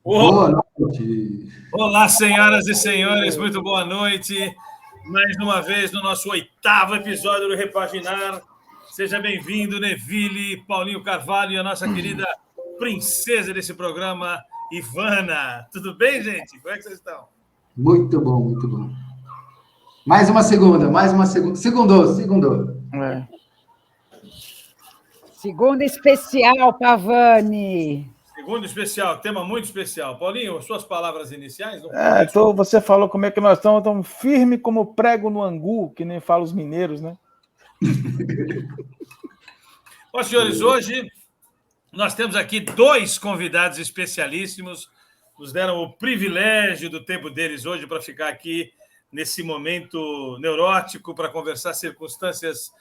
Boa noite. Olá, senhoras e senhores, muito boa noite. Mais uma vez no nosso 8º episódio do Repaginar. Seja bem-vindo, Neville, Paulinho Carvalho e a nossa querida princesa desse programa, Ivana. Tudo bem, gente? Como é que vocês estão? Muito bom, muito bom. Mais uma segunda. Segundou. Segunda especial, Pavani. Segundo especial, tema muito especial. Paulinho, suas palavras iniciais? Então você falou como é que nós estamos firme como prego no angu, que nem falam os mineiros, né? Bom, senhores, hoje nós temos aqui 2 convidados especialíssimos. Nos deram o privilégio do tempo deles hoje para ficar aqui nesse momento neurótico para conversar circunstâncias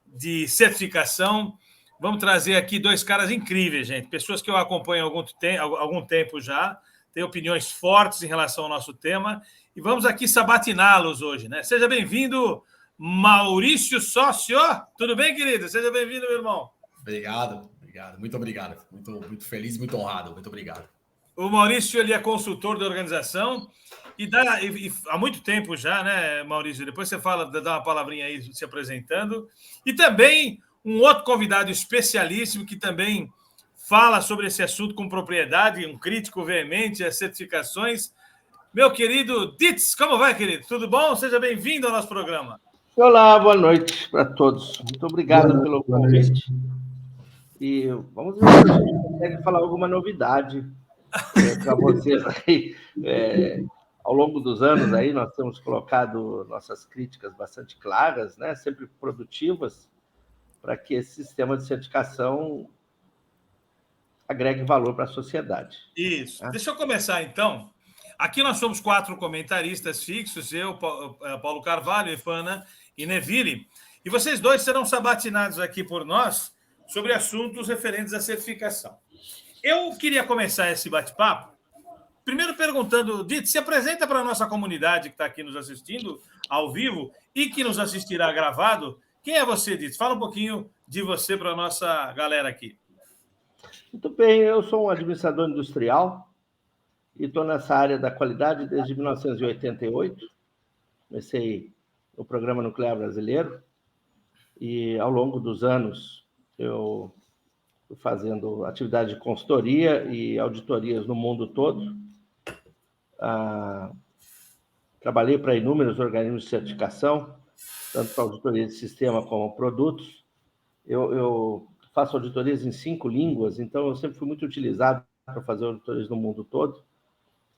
de certificação. Vamos trazer aqui 2 caras incríveis, gente. Pessoas que eu acompanho há algum tempo já, têm opiniões fortes em relação ao nosso tema. E vamos aqui sabatiná-los hoje, né? Seja bem-vindo, Maurício Sócio. Tudo bem, querido? Seja bem-vindo, meu irmão. Obrigado. Muito obrigado. Muito feliz, muito honrado. Muito obrigado. O Maurício, ele é consultor da organização e há muito tempo já, né, Maurício? Depois você dá uma palavrinha aí se apresentando. E também um outro convidado especialíssimo que também fala sobre esse assunto com propriedade, um crítico veemente às certificações. Meu querido Ditz, como vai, querido? Tudo bom? Seja bem-vindo ao nosso programa. Olá, boa noite para todos. Muito obrigado pelo convite. E vamos ver se a gente consegue falar alguma novidade para vocês aí. Ao longo dos anos aí, nós temos colocado nossas críticas bastante claras, né? Sempre produtivas, para que esse sistema de certificação agregue valor para a sociedade. Isso. Né? Deixa eu começar, então. Aqui nós somos 4 comentaristas fixos, eu, Paulo Carvalho, Ivana e Neville. E vocês 2 serão sabatinados aqui por nós sobre assuntos referentes à certificação. Eu queria começar esse bate-papo primeiro perguntando, Dito, se apresenta para a nossa comunidade que está aqui nos assistindo ao vivo e que nos assistirá gravado. Quem é você, Dito? Fala um pouquinho de você para a nossa galera aqui. Muito bem, eu sou um administrador industrial e estou nessa área da qualidade desde 1988. Comecei no Programa Nuclear Brasileiro e, ao longo dos anos, eu estou fazendo atividade de consultoria e auditorias no mundo todo. Trabalhei para inúmeros organismos de certificação, tanto para auditoria de sistema como produtos. Eu faço auditorias em 5 línguas, então eu sempre fui muito utilizado para fazer auditorias no mundo todo.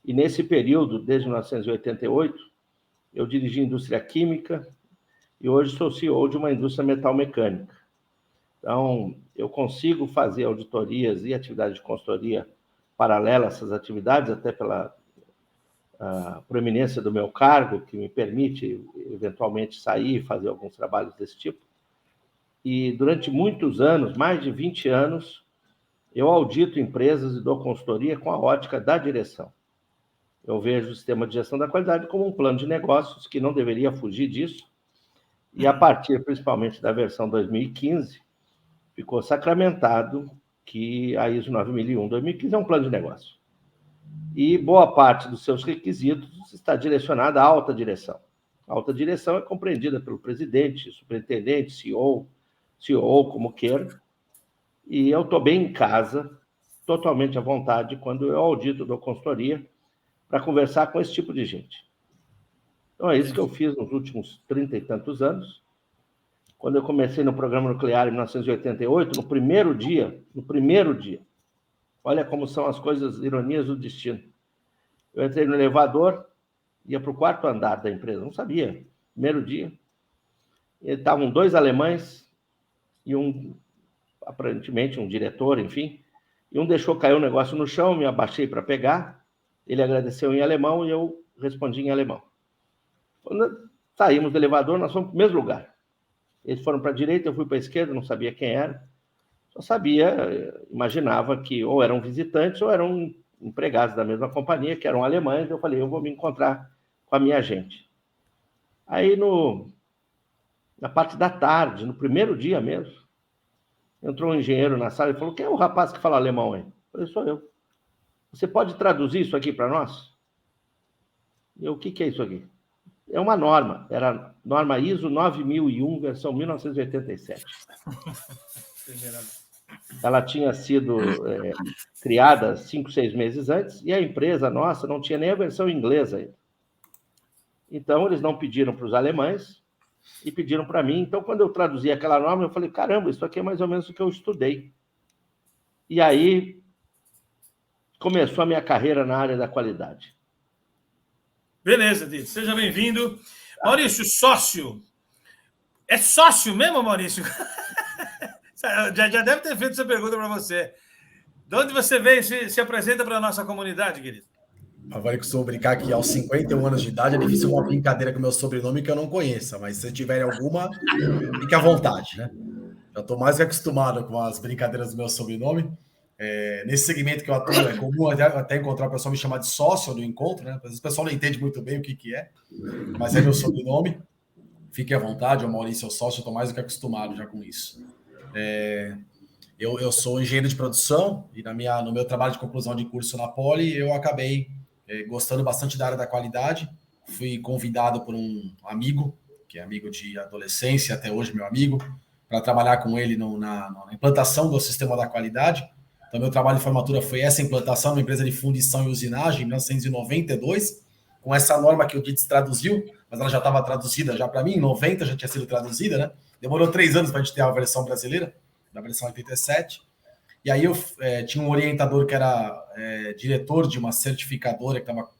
E nesse período, desde 1988, eu dirigi indústria química e hoje sou CEO de uma indústria metalmecânica. Então, eu consigo fazer auditorias e atividade de consultoria paralela a essas atividades, até pela proeminência do meu cargo, que me permite, eventualmente, sair e fazer alguns trabalhos desse tipo. E, durante muitos anos, mais de 20 anos, eu audito empresas e dou consultoria com a ótica da direção. Eu vejo o sistema de gestão da qualidade como um plano de negócios que não deveria fugir disso. E, a partir, principalmente, da versão 2015, ficou sacramentado que a ISO 9001-2015 é um plano de negócio. E boa parte dos seus requisitos está direcionada à alta direção. A alta direção é compreendida pelo presidente, superintendente, CEO, como queira. E eu estou bem em casa, totalmente à vontade, quando eu audito, dou consultoria, para conversar com esse tipo de gente. Então, é isso que eu fiz nos últimos 30 e tantos anos. Quando eu comecei no Programa Nuclear em 1988, no primeiro dia, olha como são as coisas, ironias do destino. Eu entrei no elevador, ia para o 4º andar da empresa, não sabia, primeiro dia. Estavam 2 alemães e aparentemente, um diretor, enfim, e um deixou cair um negócio no chão, me abaixei para pegar, ele agradeceu em alemão e eu respondi em alemão. Quando saímos do elevador, nós fomos para o mesmo lugar. Eles foram para a direita, eu fui para a esquerda, não sabia quem era. Só imaginava que ou eram visitantes ou eram empregados da mesma companhia, que eram alemães. Eu falei, eu vou me encontrar com a minha gente. Aí, na parte da tarde, no primeiro dia mesmo, entrou um engenheiro na sala e falou, quem é o rapaz que fala alemão aí? Eu falei, sou eu. você pode traduzir isso aqui para nós? E o que é isso aqui? É uma norma, era a norma ISO 9001, versão 1987. Ela tinha sido criada 5, 6 meses antes, e a empresa nossa não tinha nem a versão inglesa ainda. Então, eles não pediram para os alemães e pediram para mim. Então, quando eu traduzi aquela norma, eu falei, caramba, isso aqui é mais ou menos o que eu estudei. E aí, começou a minha carreira na área da qualidade. Beleza, Dito. Seja bem-vindo. Maurício, sócio. É sócio mesmo, Maurício? já deve ter feito essa pergunta para você. De onde você veio? Se apresenta para a nossa comunidade, querido. Agora que costumo brincar que aos 51 anos de idade é difícil uma brincadeira com meu sobrenome que eu não conheça, mas se tiverem alguma, fique à vontade, né? Já estou mais que acostumado com as brincadeiras do meu sobrenome. Nesse segmento que eu atuo, é comum até encontrar o pessoal me chamar de sócio no encontro, né? Às vezes o pessoal não entende muito bem o que é, mas é meu sobrenome. Fique à vontade, o Maurício é o sócio, eu estou mais do que acostumado já com isso. Eu sou engenheiro de produção e no meu trabalho de conclusão de curso na Poli, eu acabei gostando bastante da área da qualidade. Fui convidado por um amigo, que é amigo de adolescência, até hoje meu amigo, para trabalhar com ele na implantação do sistema da qualidade. Então, meu trabalho de formatura foi essa implantação na empresa de fundição e usinagem, em 1992, com essa norma que o Dietz traduziu, mas ela já estava traduzida já para mim, em 90 já tinha sido traduzida, né? Demorou 3 anos para a gente ter a versão brasileira, da versão 87. E aí eu tinha um orientador que era diretor de uma certificadora que estava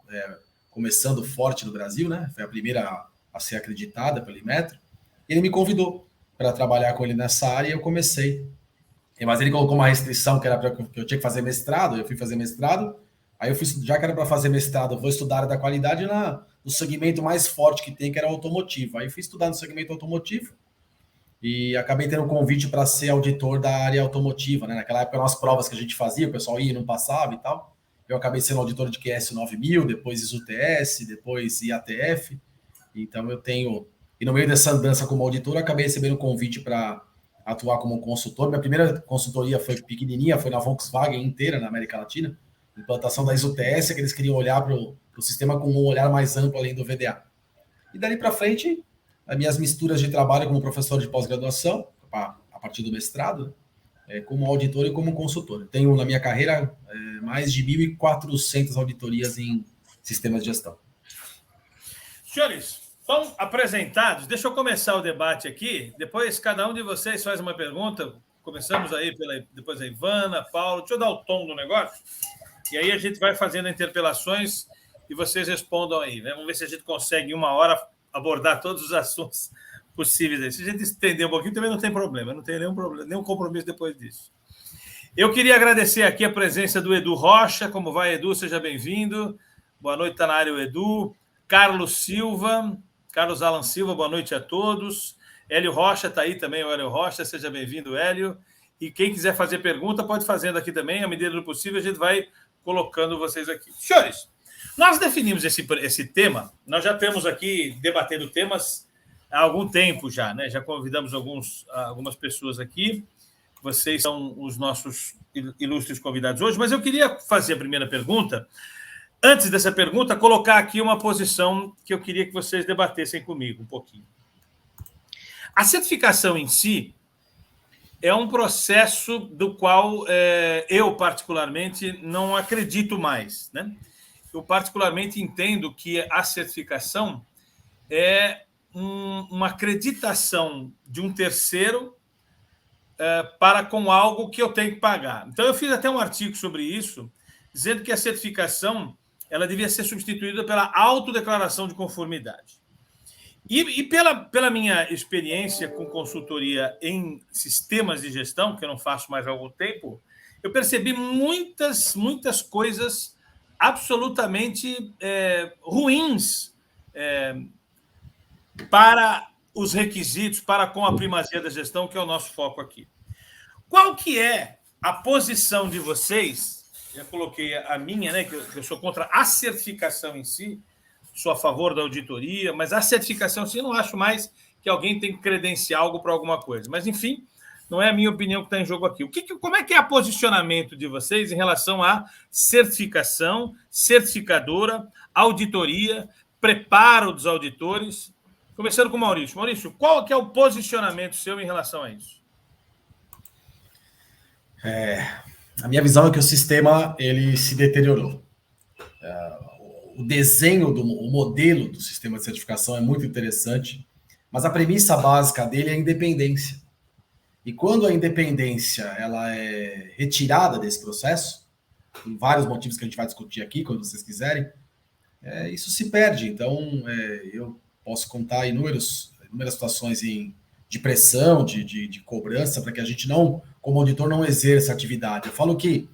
começando forte no Brasil, né? Foi a primeira a ser acreditada pelo Inmetro. E ele me convidou para trabalhar com ele nessa área e eu comecei. Mas ele colocou uma restrição que era para que eu tinha que fazer mestrado. Eu fui fazer mestrado. Aí eu fui, já que era para fazer mestrado, eu vou estudar a área da qualidade no segmento mais forte que tem, que era o automotivo. Aí eu fui estudar no segmento automotivo. E acabei tendo um convite para ser auditor da área automotiva, né? Naquela época eram as provas que a gente fazia, o pessoal ia e não passava e tal. Eu acabei sendo auditor de QS 9000, depois ISO-TS, depois IATF. Então eu tenho... E no meio dessa andança como auditor, eu acabei recebendo um convite para atuar como consultor. Minha primeira consultoria foi pequenininha, foi na Volkswagen inteira, na América Latina. Implantação da ISO-TS, que eles queriam olhar para o sistema com um olhar mais amplo além do VDA. E dali para frente... as minhas misturas de trabalho como professor de pós-graduação, a partir do mestrado, como auditor e como consultor. Tenho na minha carreira mais de 1.400 auditorias em sistemas de gestão. Senhores, estão apresentados. Deixa eu começar o debate aqui. Depois, cada um de vocês faz uma pergunta. Começamos aí depois a Ivana, Paulo. Deixa eu dar o tom do negócio. E aí a gente vai fazendo interpelações e vocês respondam aí. Vamos ver se a gente consegue em 1 hora abordar todos os assuntos possíveis aí. Se a gente estender um pouquinho, também não tem problema. Não tem nenhum compromisso depois disso. Eu queria agradecer aqui a presença do Edu Rocha. Como vai, Edu? Seja bem-vindo. Boa noite, está na área o Edu. Carlos Alan Silva, boa noite a todos. Hélio Rocha está aí também, o Hélio Rocha. Seja bem-vindo, Hélio. E quem quiser fazer pergunta, pode fazendo aqui também. À medida do possível, a gente vai colocando vocês aqui. Senhores, nós definimos esse tema, nós já estamos aqui debatendo temas há algum tempo já, né? Já convidamos algumas pessoas aqui, vocês são os nossos ilustres convidados hoje, mas eu queria fazer a primeira pergunta. Antes dessa pergunta, colocar aqui uma posição que eu queria que vocês debatessem comigo um pouquinho. A certificação em si é um processo do qual eu, particularmente, não acredito mais, né? Eu particularmente entendo que a certificação é uma acreditação de um terceiro para com algo que eu tenho que pagar. Então, eu fiz até um artigo sobre isso, dizendo que a certificação ela devia ser substituída pela autodeclaração de conformidade. E pela minha experiência com consultoria em sistemas de gestão, que eu não faço mais há algum tempo, eu percebi muitas coisas absolutamente ruins para os requisitos, para com a primazia da gestão, que é o nosso foco aqui. Qual que é a posição de vocês? Já coloquei a minha, né, que eu sou contra a certificação em si, sou a favor da auditoria, mas a certificação em si eu não acho mais que alguém tem que credenciar algo para alguma coisa. Mas, enfim, Não é a minha opinião que está em jogo aqui. Como é que é o posicionamento de vocês em relação à certificação, certificadora, auditoria, preparo dos auditores? Começando com o Maurício. Maurício, qual que é o posicionamento seu em relação a isso? A minha visão é que o sistema ele se deteriorou. O desenho, o modelo do sistema de certificação é muito interessante, mas a premissa básica dele é a independência. E quando a independência ela é retirada desse processo, por vários motivos que a gente vai discutir aqui, quando vocês quiserem, isso se perde. Então, eu posso contar inúmeras situações de pressão, de cobrança, para que a gente não, como auditor, não exerça atividade. Eu falo que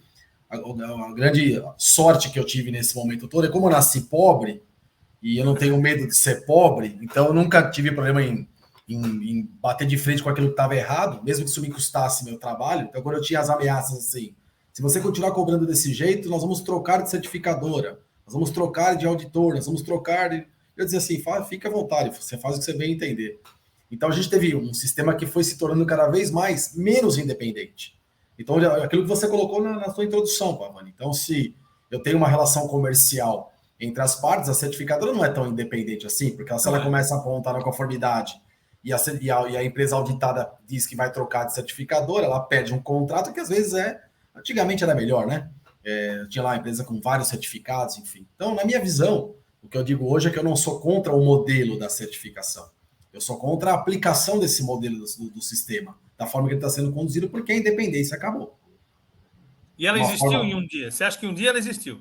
a grande sorte que eu tive nesse momento todo é como eu nasci pobre, e eu não tenho medo de ser pobre, então eu nunca tive problema em bater de frente com aquilo que estava errado, mesmo que isso me custasse meu trabalho. Então, quando eu tinha as ameaças assim, se você continuar cobrando desse jeito, nós vamos trocar de certificadora, nós vamos trocar de auditor, nós vamos trocar de... Eu dizia assim, fica à vontade, você faz o que você bem entender. Então, a gente teve um sistema que foi se tornando cada vez menos independente. Então, aquilo que você colocou na sua introdução, Pavani. Então, se eu tenho uma relação comercial entre as partes, a certificadora não é tão independente assim, porque se ela começa a apontar na conformidade e a empresa auditada diz que vai trocar de certificadora, ela perde um contrato que às vezes antigamente era melhor, né? Tinha lá uma empresa com vários certificados, enfim. Então, na minha visão, o que eu digo hoje é que eu não sou contra o modelo da certificação. Eu sou contra a aplicação desse modelo do sistema, da forma que ele está sendo conduzido, porque a independência acabou. E ela existiu em um dia? Você acha que um dia ela existiu?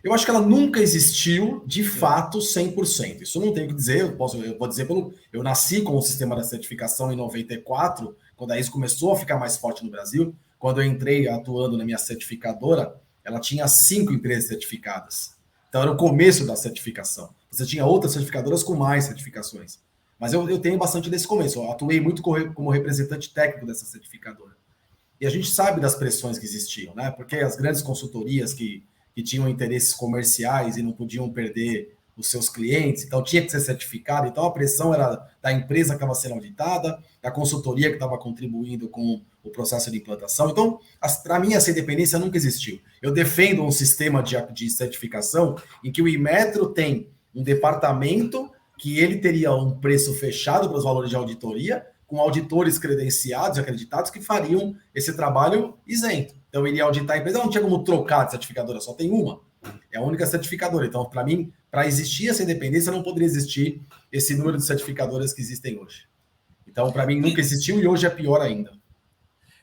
Eu acho que ela nunca existiu, de fato, 100%. Isso eu não tenho que dizer, eu vou dizer eu nasci com o sistema da certificação em 94, quando a ISO começou a ficar mais forte no Brasil. Quando eu entrei atuando na minha certificadora, ela tinha 5 empresas certificadas. Então, era o começo da certificação. Você tinha outras certificadoras com mais certificações. Mas eu tenho bastante desse começo. Eu atuei muito como representante técnico dessa certificadora. E a gente sabe das pressões que existiam, né? Porque as grandes consultorias que tinham interesses comerciais e não podiam perder os seus clientes, então tinha que ser certificado. Então, a pressão era da empresa que estava sendo auditada, da consultoria que estava contribuindo com o processo de implantação. Então, para mim, essa independência nunca existiu. Eu defendo um sistema de certificação em que o Inmetro tem um departamento que ele teria um preço fechado para os valores de auditoria, com auditores credenciados e acreditados que fariam esse trabalho isento. Então, ele ia auditar a empresa, não tinha como trocar de certificadora, só tem uma. É a única certificadora. Então, para mim, para existir essa independência, não poderia existir esse número de certificadoras que existem hoje. Então, para mim, nunca existiu e hoje é pior ainda.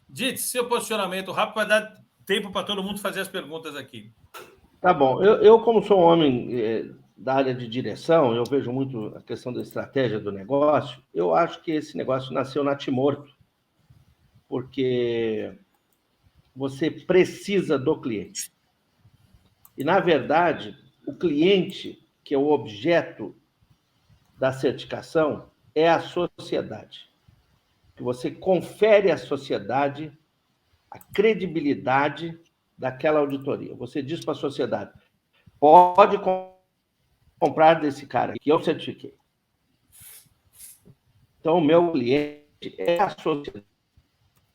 Dite, seu posicionamento rápido vai dar tempo para todo mundo fazer as perguntas aqui. Tá bom. Eu como sou um homem da área de direção, eu vejo muito a questão da estratégia do negócio. Eu acho que esse negócio nasceu natimorto, porque você precisa do cliente. E, na verdade, o cliente, que é o objeto da certificação, é a sociedade. Que você confere à sociedade a credibilidade daquela auditoria. Você diz para a sociedade, pode comprar desse cara que eu certifiquei. Então, o meu cliente é a sociedade,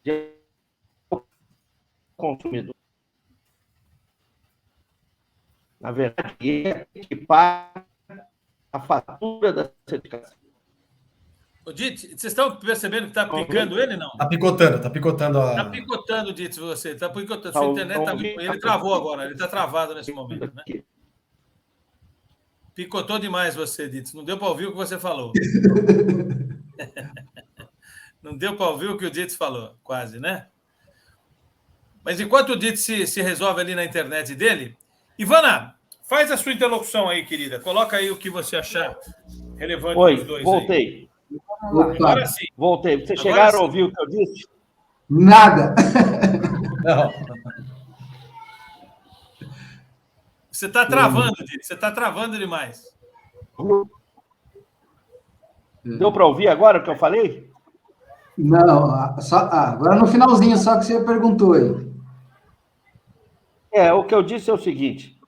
é o consumidor. Na verdade, ele é que paga a fatura da certificação. Ô, Dite, vocês estão percebendo que está picando ele, não? Está picotando. Está picotando, Dite, você. Está picotando. Sua internet está... Ele travou agora, ele está travado nesse momento, né? Picotou demais você, Dite. Não deu para ouvir o que você falou. Não deu para ouvir o que o Dite falou, quase, né? Mas enquanto o Dite se resolve ali na internet dele, Ivana, faz a sua interlocução aí, querida. Coloca aí o que você achar relevante para os dois. Voltei. Aí. Agora sim. Voltei. Vocês chegaram a ouvir o que eu disse? Nada. Não. Você está travando, Dite. Você está travando demais. Deu para ouvir agora o que eu falei? Não, agora no finalzinho, só que você perguntou aí. O que eu disse é o seguinte,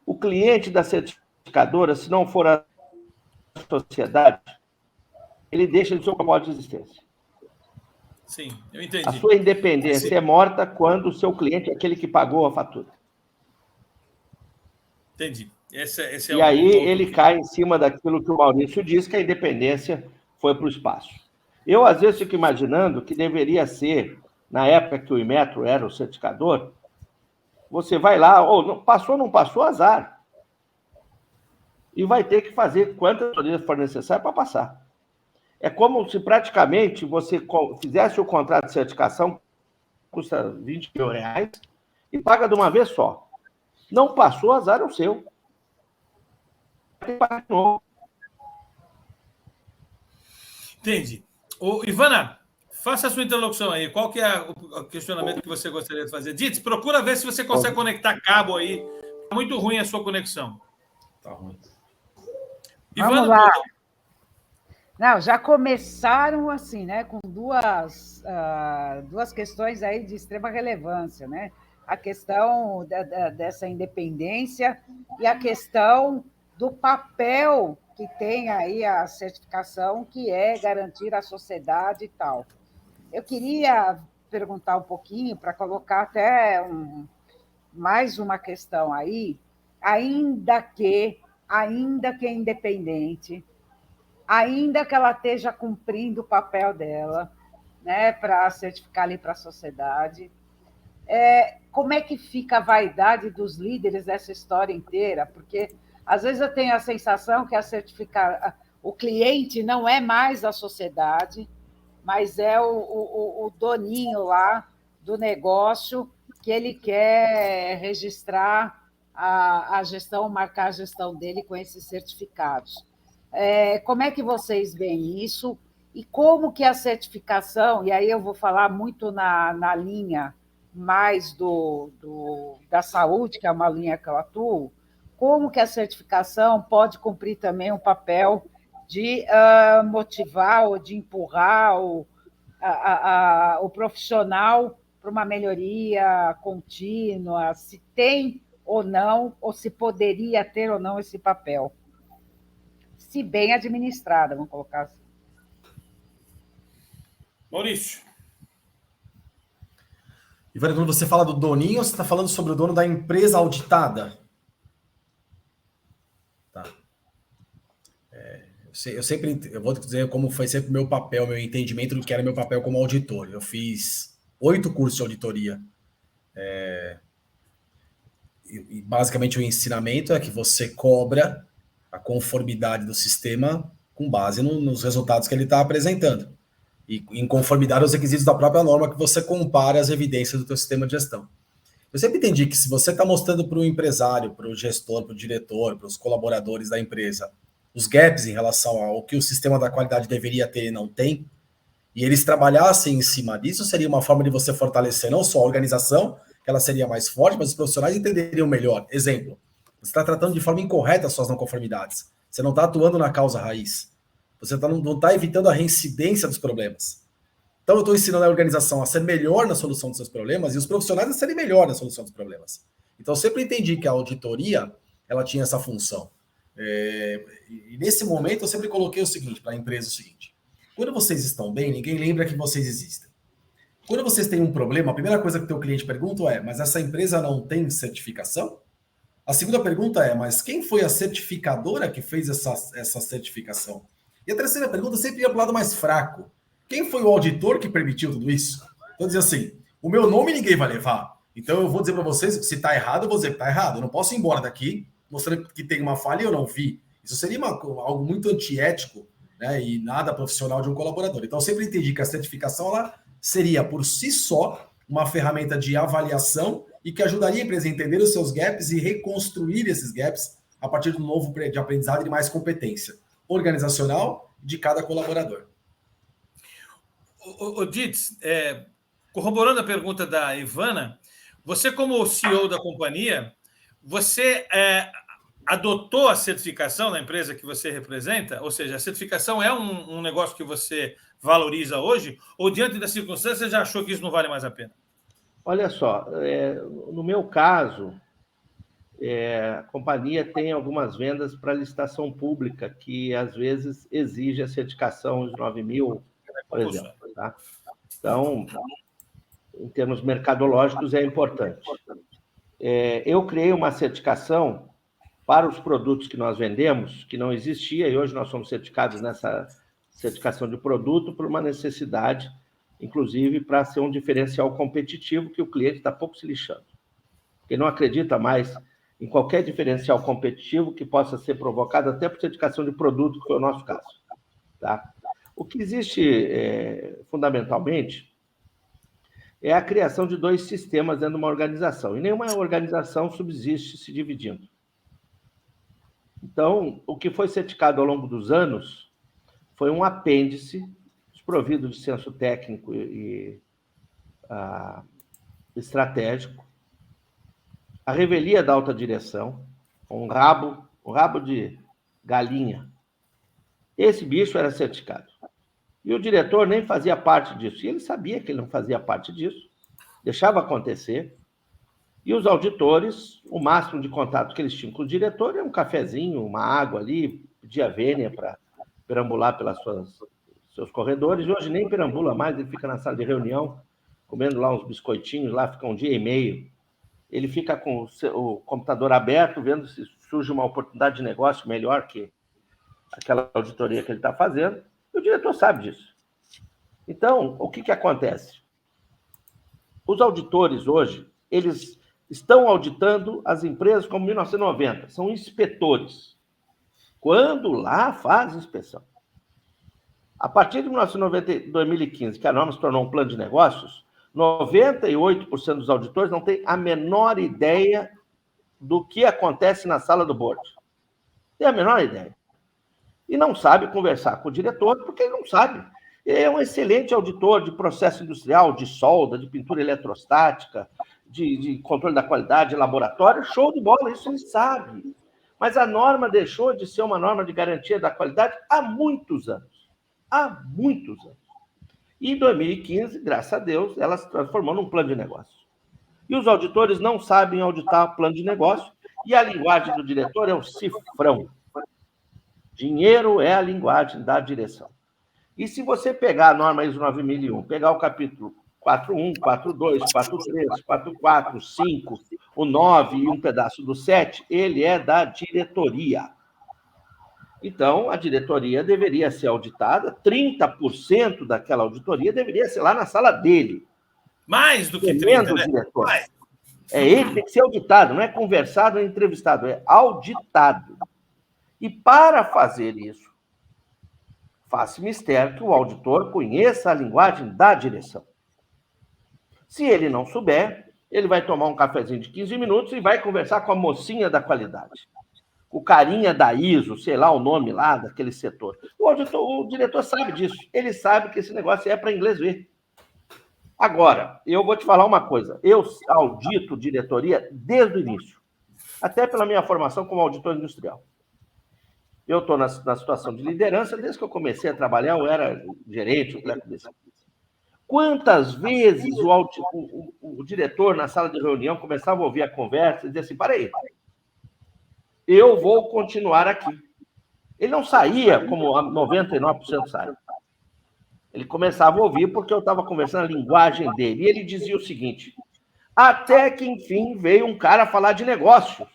o cliente da certificadora, se não for a sociedade, ele deixa de ser o propósito de existência. Sim, eu A entendi. sua independência é morta quando o seu cliente é aquele que pagou a fatura. Entendi. Esse é E um aí ponto. ele cai em cima daquilo que o Maurício disse, que a independência foi para o espaço. Eu, às vezes, fico imaginando que deveria ser, na época que o Inmetro era o certificador, você vai lá, ou não passou, azar. E vai ter que fazer quantas autorias for necessário para passar. É como se praticamente você fizesse o contrato de certificação, custa R$20 mil, e paga de uma vez só. Não passou, azar é o seu. Tem que pagar de novo. Entendi. Ivana, faça a sua interlocução aí. Qual que é o questionamento que você gostaria de fazer? Ditz, procura ver se você consegue conectar cabo aí. Está muito ruim a sua conexão. Tá ruim. Vamos lá. Não, já começaram assim, né, com duas questões aí de extrema relevância, né? A questão dessa independência e a questão do papel que tem aí a certificação, que é garantir a sociedade e tal. Eu queria perguntar um pouquinho, para colocar até mais uma questão aí, ainda que é independente, ainda que ela esteja cumprindo o papel dela, né, para certificar ali para a sociedade, como é que fica a vaidade dos líderes dessa história inteira? Porque, às vezes, eu tenho a sensação que o cliente não é mais a sociedade, mas é o doninho lá do negócio que ele quer registrar a gestão, marcar a gestão dele com esses certificados. Como é que vocês veem isso? E como que a certificação, e aí eu vou falar muito na linha mais da saúde, que é uma linha que eu atuo, como que a certificação pode cumprir também um papel de motivar ou de empurrar o profissional para uma melhoria contínua, se tem ou não, ou se poderia ter ou não esse papel. Se bem administrada, vamos colocar assim. Maurício. Ivana, quando você fala do doninho, você está falando sobre o dono da empresa auditada? Tá. Eu vou dizer como foi sempre meu papel, meu entendimento do que era meu papel como auditor. Eu fiz 8 cursos de auditoria. E basicamente o ensinamento é que você cobra a conformidade do sistema com base nos resultados que ele está apresentando. E em conformidade aos requisitos da própria norma que você compara as evidências do teu sistema de gestão. Eu sempre entendi que se você está mostrando para o empresário, para o gestor, para o diretor, para os colaboradores da empresa, os gaps em relação ao que o sistema da qualidade deveria ter e não tem, e eles trabalhassem em cima disso, seria uma forma de você fortalecer não só a organização, que ela seria mais forte, mas os profissionais entenderiam melhor. Exemplo, você está tratando de forma incorreta as suas não conformidades. Você não está atuando na causa raiz. Você não está evitando a reincidência dos problemas. Então, eu estou ensinando a organização a ser melhor na solução dos seus problemas e os profissionais a serem melhor na solução dos problemas. Então, eu sempre entendi que a auditoria ela tinha essa função. E nesse momento, eu sempre coloquei o seguinte para a empresa, o seguinte: quando vocês estão bem, ninguém lembra que vocês existem. Quando vocês têm um problema, a primeira coisa que o teu cliente pergunta é: mas essa empresa não tem certificação? A segunda pergunta é: mas quem foi a certificadora que fez essa certificação? E a terceira pergunta sempre ia para o lado mais fraco. Quem foi o auditor que permitiu tudo isso? Então, dizer assim, o meu nome ninguém vai levar. Então, eu vou dizer para vocês, se está errado, eu vou dizer que está errado. Eu não posso ir embora daqui mostrando que tem uma falha e eu não vi. Isso seria algo muito antiético, né, e nada profissional de um colaborador. Então, eu sempre entendi que a certificação ela seria, por si só, uma ferramenta de avaliação e que ajudaria a empresa a entender os seus gaps e reconstruir esses gaps a partir do novo de aprendizado e de mais competência organizacional de cada colaborador. O Ditz, corroborando a pergunta da Ivana, você como CEO da companhia, você adotou a certificação na empresa que você representa? Ou seja, a certificação é um negócio que você valoriza hoje? Ou diante das circunstâncias você já achou que isso não vale mais a pena? Olha só, no meu caso, a companhia tem algumas vendas para licitação pública que, às vezes, exige a certificação de 9.000, por exemplo. Tá? Então, em termos mercadológicos, é importante. Eu criei uma certificação para os produtos que nós vendemos, que não existia, e hoje nós somos certificados nessa certificação de produto por uma necessidade, inclusive para ser um diferencial competitivo que o cliente está pouco se lixando. Ele não acredita mais em qualquer diferencial competitivo que possa ser provocado até por certificação de produto, que foi o nosso caso. Tá? O que existe, fundamentalmente, é a criação de 2 sistemas dentro de uma organização. E nenhuma organização subsiste se dividindo. Então, o que foi certificado ao longo dos anos foi um apêndice desprovido de senso técnico e estratégico, a revelia da alta direção, um rabo de galinha. Esse bicho era certificado. E o diretor nem fazia parte disso. E ele sabia que ele não fazia parte disso, deixava acontecer. E os auditores, o máximo de contato que eles tinham com o diretor era um cafezinho, uma água ali, pedia vênia para perambular pelos seus corredores. E hoje nem perambula mais, ele fica na sala de reunião, comendo lá uns biscoitinhos, lá fica um dia e meio. Ele fica com o computador aberto, vendo se surge uma oportunidade de negócio melhor que aquela auditoria que ele está fazendo. E o diretor sabe disso. Então, o que acontece? Os auditores hoje, eles estão auditando as empresas como 1990, são inspetores. Quando lá faz inspeção. A partir de 2015, que a norma se tornou um plano de negócios, 98% dos auditores não têm a menor ideia do que acontece na sala do board. Tem a menor ideia. E não sabe conversar com o diretor, porque ele não sabe. Ele é um excelente auditor de processo industrial, de solda, de pintura eletrostática, de controle da qualidade, de laboratório, show de bola, isso ele sabe. Mas a norma deixou de ser uma norma de garantia da qualidade há muitos anos. Há muitos anos. E em 2015, graças a Deus, ela se transformou num plano de negócio. E os auditores não sabem auditar plano de negócio, e a linguagem do diretor é o cifrão. Dinheiro é a linguagem da direção. E se você pegar a norma ISO 9001, pegar o capítulo 4.1, 4.2, 4.3, 4.4, 5, o 9 e um pedaço do 7, ele é da diretoria. Então, a diretoria deveria ser auditada, 30% daquela auditoria deveria ser lá na sala dele. Mais do que 30%, né? Diretor. Ele tem que ser auditado, não é conversado, não é entrevistado, é auditado. E para fazer isso, faz-se mistério que o auditor conheça a linguagem da direção. Se ele não souber, ele vai tomar um cafezinho de 15 minutos e vai conversar com a mocinha da qualidade. O carinha da ISO, sei lá o nome lá daquele setor. O diretor sabe disso. Ele sabe que esse negócio é para inglês ver. Agora, eu vou te falar uma coisa. Eu audito diretoria desde o início. Até pela minha formação como auditor industrial. Eu estou na situação de liderança, desde que eu comecei a trabalhar, eu era gerente, Quantas vezes o diretor, na sala de reunião, começava a ouvir a conversa e dizia assim, para aí, eu vou continuar aqui. Ele não saía como 99% sai. Ele começava a ouvir porque eu estava conversando a linguagem dele. E ele dizia o seguinte, até que, enfim, veio um cara falar de negócios.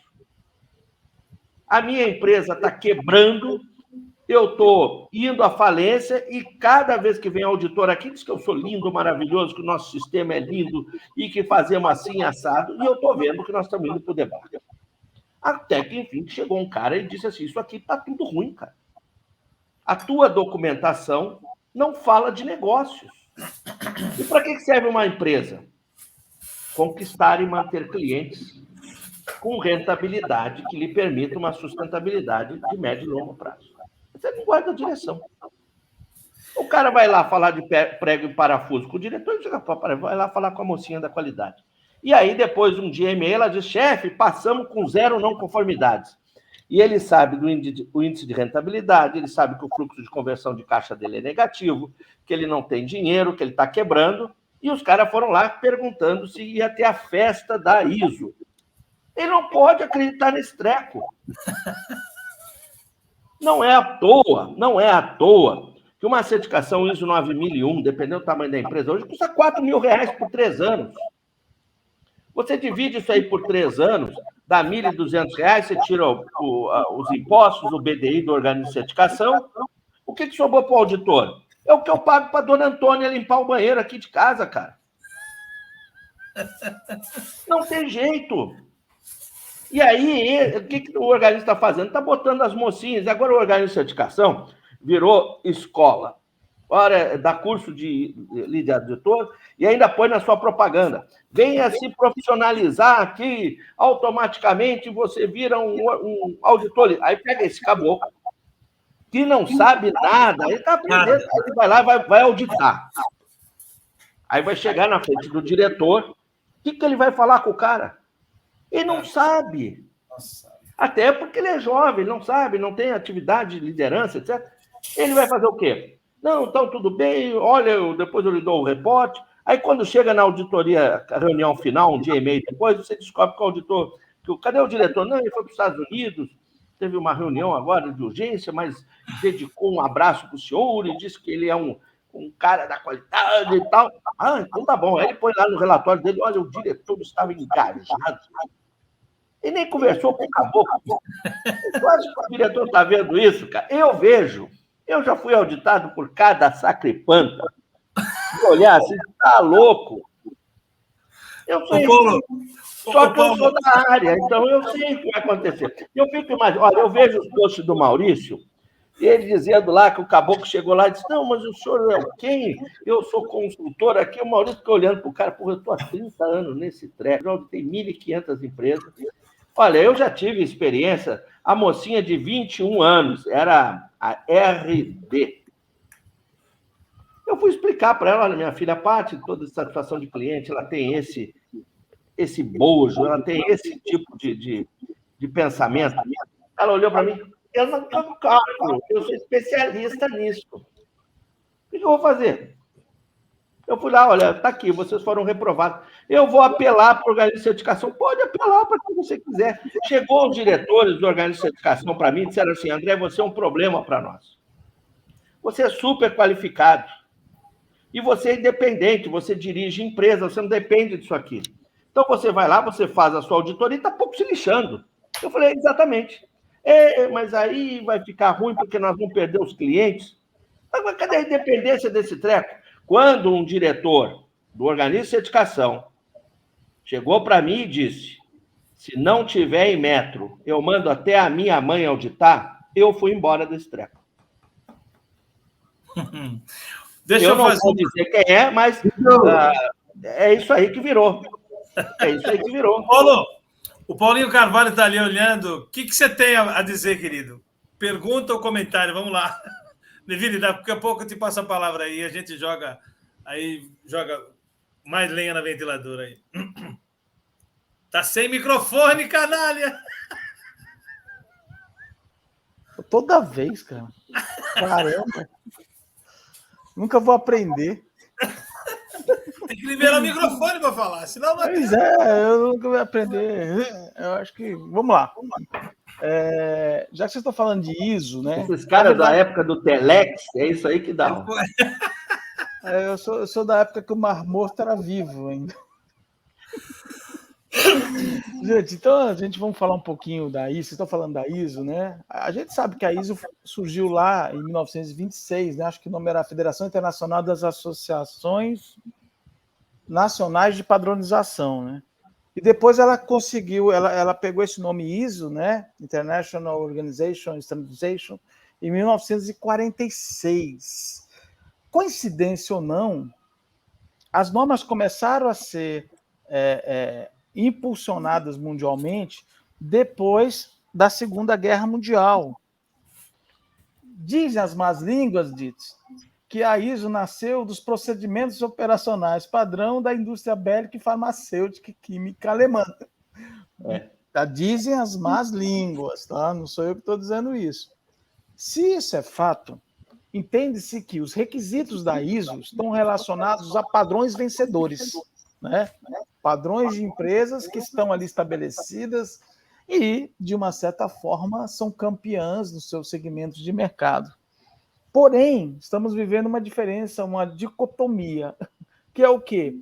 A minha empresa está quebrando, eu estou indo à falência e cada vez que vem auditor aqui diz que eu sou lindo, maravilhoso, que o nosso sistema é lindo e que fazemos assim, assado, e eu estou vendo que nós estamos indo para o debate. Até que, enfim, chegou um cara e disse assim, isso aqui está tudo ruim, cara. A tua documentação não fala de negócios. E para que serve uma empresa? Conquistar e manter clientes com rentabilidade que lhe permita uma sustentabilidade de médio e longo prazo. Essa é a linguagem da direção. O cara vai lá falar de prego e parafuso com o diretor, vai lá falar com a mocinha da qualidade. E aí, depois, um dia e meio, ela diz, chefe, passamos com 0 não conformidades. E ele sabe do índice de rentabilidade, ele sabe que o fluxo de conversão de caixa dele é negativo, que ele não tem dinheiro, que ele está quebrando, e os caras foram lá perguntando se ia ter a festa da ISO. Ele não pode acreditar nesse treco. Não é à toa que uma certificação ISO 9001, dependendo do tamanho da empresa, hoje custa R$4.000 por 3 anos. Você divide isso aí por 3 anos, dá R$1.200, você tira os impostos, o BDI do organismo de certificação. O que sobrou para o auditor? É o que eu pago para a dona Antônia limpar o banheiro aqui de casa, cara. Não tem jeito. E aí, o que o organismo está fazendo? Está botando as mocinhas. Agora o organismo de certificação virou escola. Ora, dá curso de líder auditor e ainda põe na sua propaganda. Venha se profissionalizar aqui, automaticamente você vira um auditor. Aí pega esse caboclo, que não sabe nada, ele está aprendendo, aí ele vai lá e vai auditar. Aí vai chegar na frente do diretor, o que ele vai falar com o cara? Ele não sabe. Até porque ele é jovem, ele não sabe, não tem atividade de liderança, etc. Ele vai fazer o quê? Não, então tudo bem, olha, depois eu lhe dou o reporte. Aí quando chega na auditoria, a reunião final, um dia e meio depois, você descobre que o auditor... Cadê o diretor? Não, ele foi para os Estados Unidos, teve uma reunião agora de urgência, mas dedicou um abraço para o senhor e disse que ele é um cara da qualidade e tal. Ah, então tá bom. Aí ele põe lá no relatório dele, olha, o diretor estava engajado. Ele nem conversou com o caboclo. Eu acho que o diretor está vendo isso, cara. Eu vejo. Eu já fui auditado por cada sacripanta. De olhar assim, tá louco. Eu sei. Só que eu sou da área, então eu sei o que vai acontecer. Eu fico imaginando, olha, eu vejo os posts do Maurício, e ele dizendo lá que o caboclo chegou lá e disse, não, mas o senhor é quem? Eu sou consultor aqui, o Maurício fica olhando para o cara, porra, eu estou há 30 anos nesse treco, já auditei 1.500 empresas. Olha, eu já tive experiência, a mocinha de 21 anos, era a RD. Eu fui explicar para ela, olha, minha filha, a parte de toda satisfação de cliente, ela tem esse bojo, ela tem esse tipo de pensamento. Ela olhou para mim, eu não estou cálculo, eu sou especialista nisso. O que eu vou fazer? Eu fui lá, olha, está aqui, vocês foram reprovados. Eu vou apelar para o organismo de certificação. Pode apelar para quem você quiser. Chegou os diretores do organismo de certificação para mim e disseram assim, André, você é um problema para nós. Você é super qualificado. E você é independente, você dirige empresa, você não depende disso aqui. Então, você vai lá, você faz a sua auditoria e está pouco se lixando. Eu falei, exatamente. Mas aí vai ficar ruim porque nós vamos perder os clientes. Mas cadê a independência desse treco? Quando um diretor do organismo de certificação chegou para mim e disse, se não tiver em metro, eu mando até a minha mãe auditar, eu fui embora desse treco. Eu não vou dizer quem é, mas é isso aí que virou. É isso aí que virou. Paulo, o Paulinho Carvalho está ali olhando. O que você tem a dizer, querido? Pergunta ou comentário? Vamos lá. Deville, daqui a pouco eu te passo a palavra aí. A gente joga mais lenha na ventiladora aí. Tá sem microfone, canalha! Toda vez, cara. Caramba. Nunca vou aprender. Tem que liberar o microfone para falar, senão não... Pois é, eu nunca vou aprender. Eu acho que... Vamos lá. Já que vocês estão falando de ISO, né? Esses caras da época do Telex, é isso aí que dá. Eu sou da época que o Mar Morto era vivo ainda. Gente, então a gente vamos falar um pouquinho da ISO. Vocês estão falando da ISO, né? A gente sabe que a ISO surgiu lá em 1926, né? Acho que o nome era a Federação Internacional das Associações Nacionais de Padronização, né? E depois ela conseguiu, ela pegou esse nome ISO, né? International Organization Standardization, em 1946. Coincidência ou não, as normas começaram a ser impulsionadas mundialmente depois da Segunda Guerra Mundial. Dizem as más línguas, que a ISO nasceu dos procedimentos operacionais padrão da indústria bélica e farmacêutica e química alemã. Dizem as más línguas, tá? Não sou eu que estou dizendo isso. Se isso é fato, entende-se que os requisitos da ISO estão relacionados a padrões vencedores, né? Padrões de empresas que estão ali estabelecidas e, de uma certa forma, são campeãs nos seus segmentos de mercado. Porém, estamos vivendo uma diferença, uma dicotomia, que é o quê?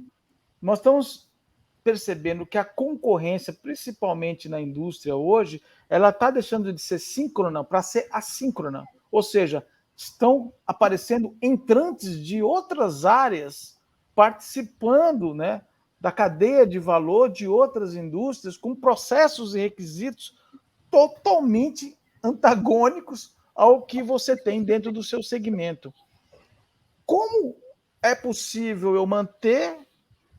Nós estamos percebendo que a concorrência, principalmente na indústria hoje, ela está deixando de ser síncrona para ser assíncrona. Ou seja, estão aparecendo entrantes de outras áreas participando, né, da cadeia de valor de outras indústrias com processos e requisitos totalmente antagônicos ao que você tem dentro do seu segmento. Como é possível eu manter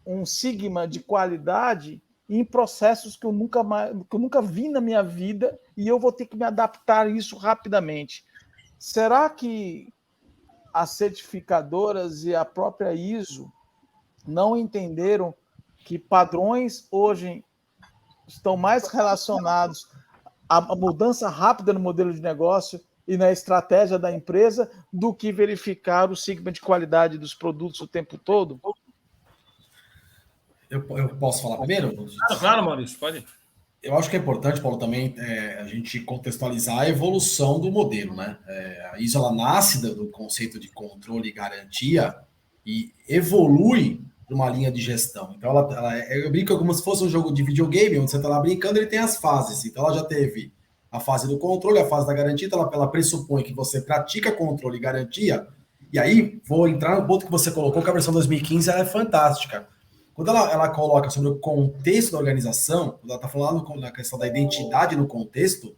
um sigma de qualidade em processos que eu nunca vi na minha vida e eu vou ter que me adaptar a isso rapidamente? Será que as certificadoras e a própria ISO não entenderam que padrões hoje estão mais relacionados à mudança rápida no modelo de negócio e na estratégia da empresa do que verificar o sigma de qualidade dos produtos o tempo todo? Eu posso falar primeiro? Claro, Maurício, pode. Eu acho que é importante, Paulo, também a gente contextualizar a evolução do modelo, né? A ISO ela nasce do conceito de controle e garantia e evolui para uma linha de gestão. Então, eu brinco como se fosse um jogo de videogame, onde você está lá brincando, ele tem as fases. Então, ela já teve a fase do controle, a fase da garantia, então ela pressupõe que você pratica controle e garantia. E aí, vou entrar no ponto que você colocou, que a versão 2015 ela é fantástica. Quando ela coloca sobre o contexto da organização, quando ela está falando na questão da identidade no contexto,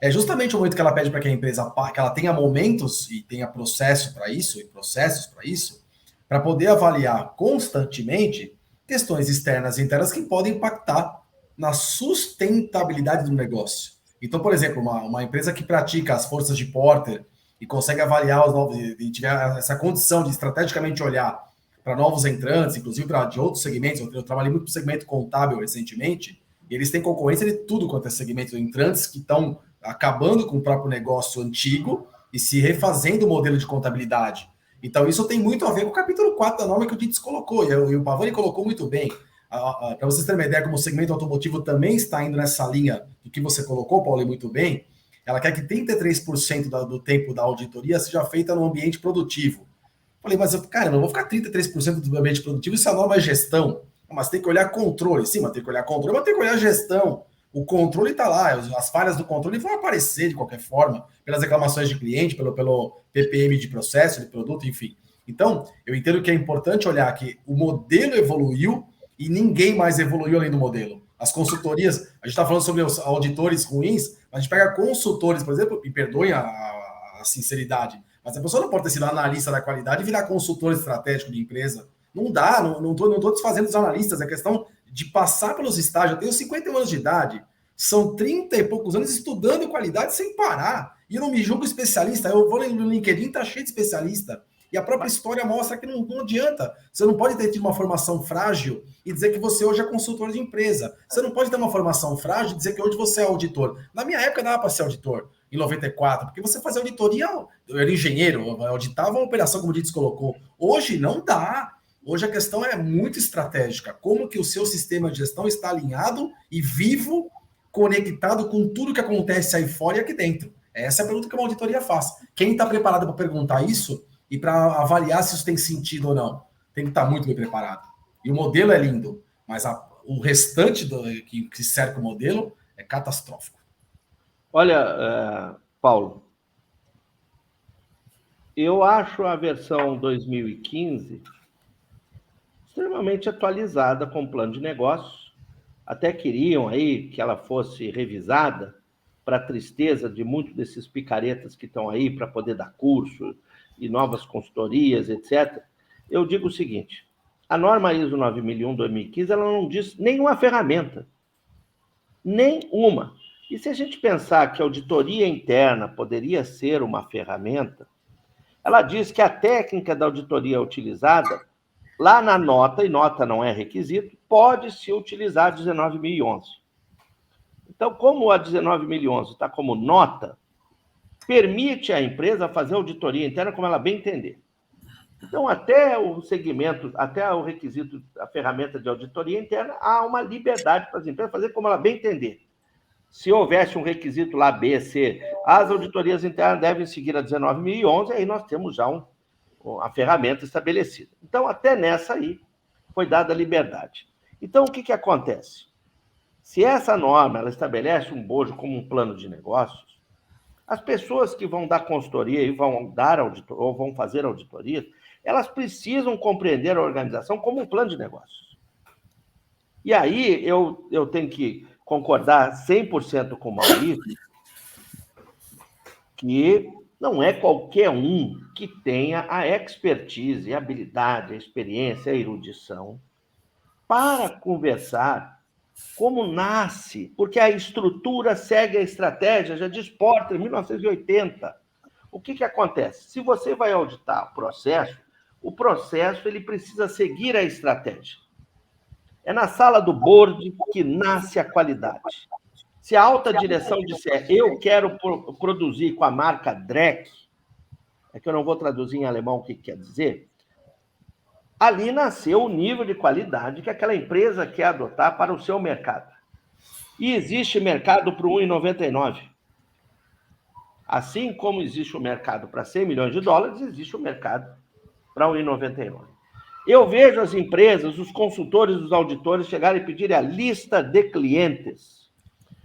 é justamente o momento que ela pede para que a empresa que ela tenha momentos e tenha processo para isso, e processos para isso, para poder avaliar constantemente questões externas e internas que podem impactar na sustentabilidade do negócio. Então, por exemplo, uma empresa que pratica as forças de Porter e consegue avaliar os novos, e tiver essa condição de estrategicamente olhar para novos entrantes, inclusive para de outros segmentos. Eu trabalhei muito no segmento contábil recentemente, e eles têm concorrência de tudo quanto é segmento, entrantes que estão acabando com o próprio negócio antigo e se refazendo o modelo de contabilidade. Então, isso tem muito a ver com o capítulo 4 da norma que o Dietz colocou, e o Pavani colocou muito bem. Para vocês terem uma ideia, como o segmento automotivo também está indo nessa linha do que você colocou, Paulo, e muito bem, ela quer que 33% do tempo da auditoria seja feita no ambiente produtivo. Falei, mas cara, eu não vou ficar 33% do ambiente produtivo, isso é a norma gestão. Mas tem que olhar controle. Sim, mas tem que olhar controle, mas tem que olhar gestão. O controle está lá, as falhas do controle vão aparecer de qualquer forma, pelas reclamações de cliente, pelo PPM de processo, de produto, enfim. Então, eu entendo que é importante olhar que o modelo evoluiu e ninguém mais evoluiu além do modelo. As consultorias, a gente está falando sobre os auditores ruins, mas a gente pega consultores, por exemplo, e perdoem a sinceridade, mas a pessoa não pode ter sido analista da qualidade e virar consultor estratégico de empresa. Não dá, não tô desfazendo os analistas. É questão de passar pelos estágios. Eu tenho 51 anos de idade, são 30 e poucos anos estudando qualidade sem parar. E eu não me julgo especialista. Eu vou no LinkedIn, tá cheio de especialista. E a própria história mostra que não adianta. Você não pode ter tido uma formação frágil e dizer que você hoje é consultor de empresa. Você não pode ter uma formação frágil e dizer que hoje você é auditor. Na minha época dava para ser auditor. Em 94, porque você fazia auditoria, eu era engenheiro, eu auditava uma operação, como o Dietz colocou. Hoje não dá. Hoje a questão é muito estratégica. Como que o seu sistema de gestão está alinhado e vivo, conectado com tudo que acontece aí fora e aqui dentro? Essa é a pergunta que uma auditoria faz. Quem está preparado para perguntar isso e para avaliar se isso tem sentido ou não? Tem que estar muito bem preparado. E o modelo é lindo, mas o restante que cerca o modelo é catastrófico. Olha, Paulo, eu acho a versão 2015 extremamente atualizada com o plano de negócios. Até queriam aí que ela fosse revisada para a tristeza de muitos desses picaretas que estão aí para poder dar curso e novas consultorias, etc. Eu digo o seguinte, a norma ISO 9001-2015, ela não diz nenhuma ferramenta. Nenhuma. E se a gente pensar que a auditoria interna poderia ser uma ferramenta, ela diz que a técnica da auditoria utilizada, lá na nota, e nota não é requisito, pode-se utilizar a 19.011. Então, como a 19.011 está como nota, permite à empresa fazer auditoria interna como ela bem entender. Então, até o segmento, até o requisito, a ferramenta de auditoria interna, há uma liberdade para as empresas fazer como ela bem entender. Se houvesse um requisito lá, B, C, as auditorias internas devem seguir a 19.011, aí nós temos já a ferramenta estabelecida. Então, até nessa aí, foi dada a liberdade. Então, o que acontece? Se essa norma ela estabelece um bojo como um plano de negócios, as pessoas que vão dar consultoria e vão fazer auditoria, elas precisam compreender a organização como um plano de negócios. E aí eu tenho que concordar 100% com o Maurício que não é qualquer um que tenha a expertise, a habilidade, a experiência, a erudição para conversar como nasce, porque a estrutura segue a estratégia, já diz Porter, em 1980. O que acontece? Se você vai auditar o processo ele precisa seguir a estratégia. É na sala do board que nasce a qualidade. Se a alta direção disser, eu quero produzir com a marca Dreck, é que eu não vou traduzir em alemão o que quer dizer, ali nasceu o nível de qualidade que aquela empresa quer adotar para o seu mercado. E existe mercado para o 1,99. Assim como existe o mercado para 100 milhões de dólares, existe o mercado para 1,99. Eu vejo as empresas, os consultores, os auditores chegarem e pedirem a lista de clientes.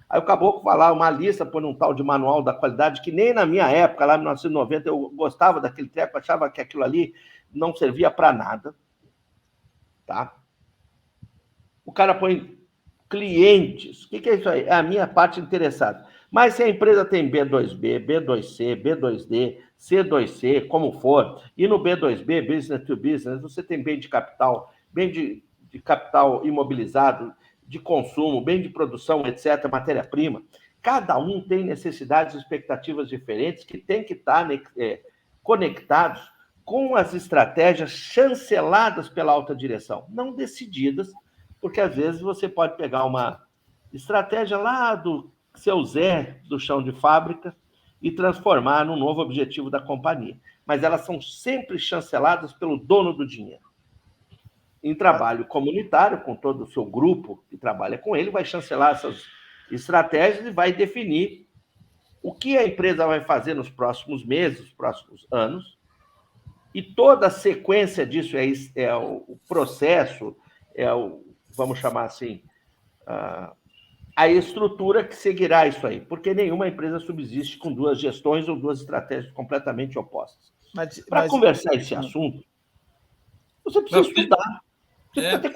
Aí o caboclo falar uma lista por um tal de manual da qualidade, que nem na minha época, lá em 1990, eu gostava daquele treco, achava que aquilo ali não servia para nada. Tá? O cara põe clientes. O que é isso aí? É a minha parte interessada. Mas se a empresa tem B2B, B2C, B2D, C2C, como for, e no B2B, Business to Business, você tem bem de capital, bem de capital imobilizado, de consumo, bem de produção, etc., matéria-prima. Cada um tem necessidades e expectativas diferentes que têm que estar conectados com as estratégias chanceladas pela alta direção, não decididas, porque às vezes você pode pegar uma estratégia lá do seu Zé do chão de fábrica e transformar num novo objetivo da companhia. Mas elas são sempre chanceladas pelo dono do dinheiro. Em trabalho comunitário, com todo o seu grupo que trabalha com ele, vai chancelar essas estratégias e vai definir o que a empresa vai fazer nos próximos meses, nos próximos anos, e toda a sequência disso é o processo, vamos chamar assim, a estrutura que seguirá isso aí, porque nenhuma empresa subsiste com duas gestões ou duas estratégias completamente opostas. Para conversar esse assunto, você precisa estudar, você precisa ter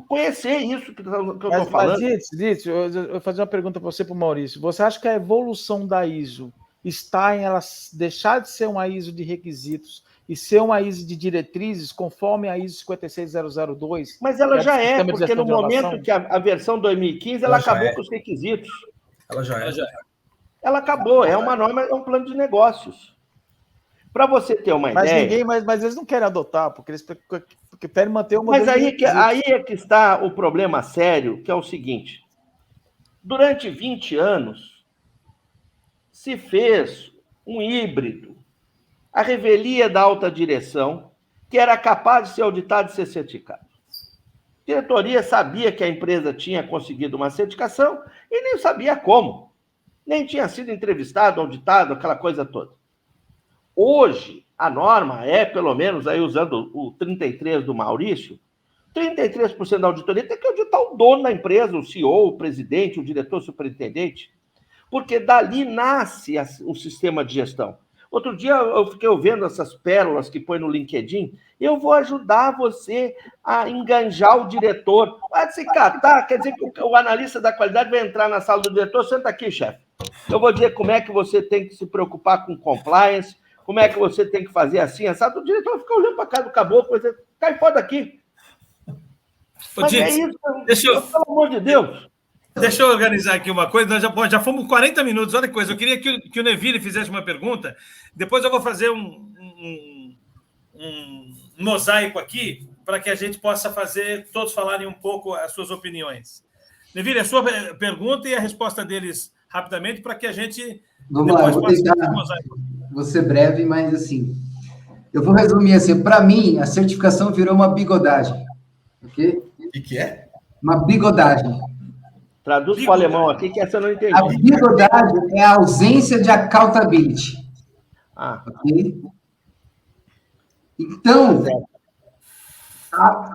conhecer isso que eu estou falando. Mas, eu vou fazer uma pergunta para você, para o Maurício. Você acha que a evolução da ISO está em ela deixar de ser uma ISO de requisitos e ser uma ISO de diretrizes, conforme a ISO 56002? Mas ela já é, porque no momento que a versão 2015, ela acabou com os requisitos. Ela já é. Ela acabou, é uma norma, é um plano de negócios. Para você ter uma ideia... Mas eles não querem adotar, porque eles querem manter o modelo... Mas aí é que está o problema sério, que é o seguinte. Durante 20 anos, se fez um híbrido, a revelia da alta direção, que era capaz de ser auditado e ser certificado. A diretoria sabia que a empresa tinha conseguido uma certificação e nem sabia como. Nem tinha sido entrevistado, auditado, aquela coisa toda. Hoje, a norma é, pelo menos, aí usando o 33 do Maurício, 33% da auditoria tem que auditar o dono da empresa, o CEO, o presidente, o diretor, o superintendente, porque dali nasce o sistema de gestão. Outro dia eu fiquei ouvindo essas pérolas que põe no LinkedIn. Eu vou ajudar você a enganjar o diretor. Vai se catar, quer dizer que o analista da qualidade vai entrar na sala do diretor. Senta aqui, chefe. Eu vou dizer como é que você tem que se preocupar com compliance, como é que você tem que fazer assim, assado. O diretor fica olhando para a cara do caboclo e diz, cai fora daqui. Mas é isso, pelo amor de Deus. Deixa eu organizar aqui uma coisa. Nós já fomos 40 minutos. Olha que coisa. Eu queria que o Neville fizesse uma pergunta. Depois eu vou fazer um mosaico aqui para que a gente possa todos falarem um pouco as suas opiniões. Neville, a sua pergunta e a resposta deles rapidamente para que a gente... Vamos lá, eu vou tentar vou ser breve, mas assim... Eu vou resumir assim. Para mim, a certificação virou uma bigodagem. Ok? O que é? Uma bigodagem. Traduz para o alemão aqui, que essa eu não entendi. A bigodagem é a ausência de accountability. Ok? Então,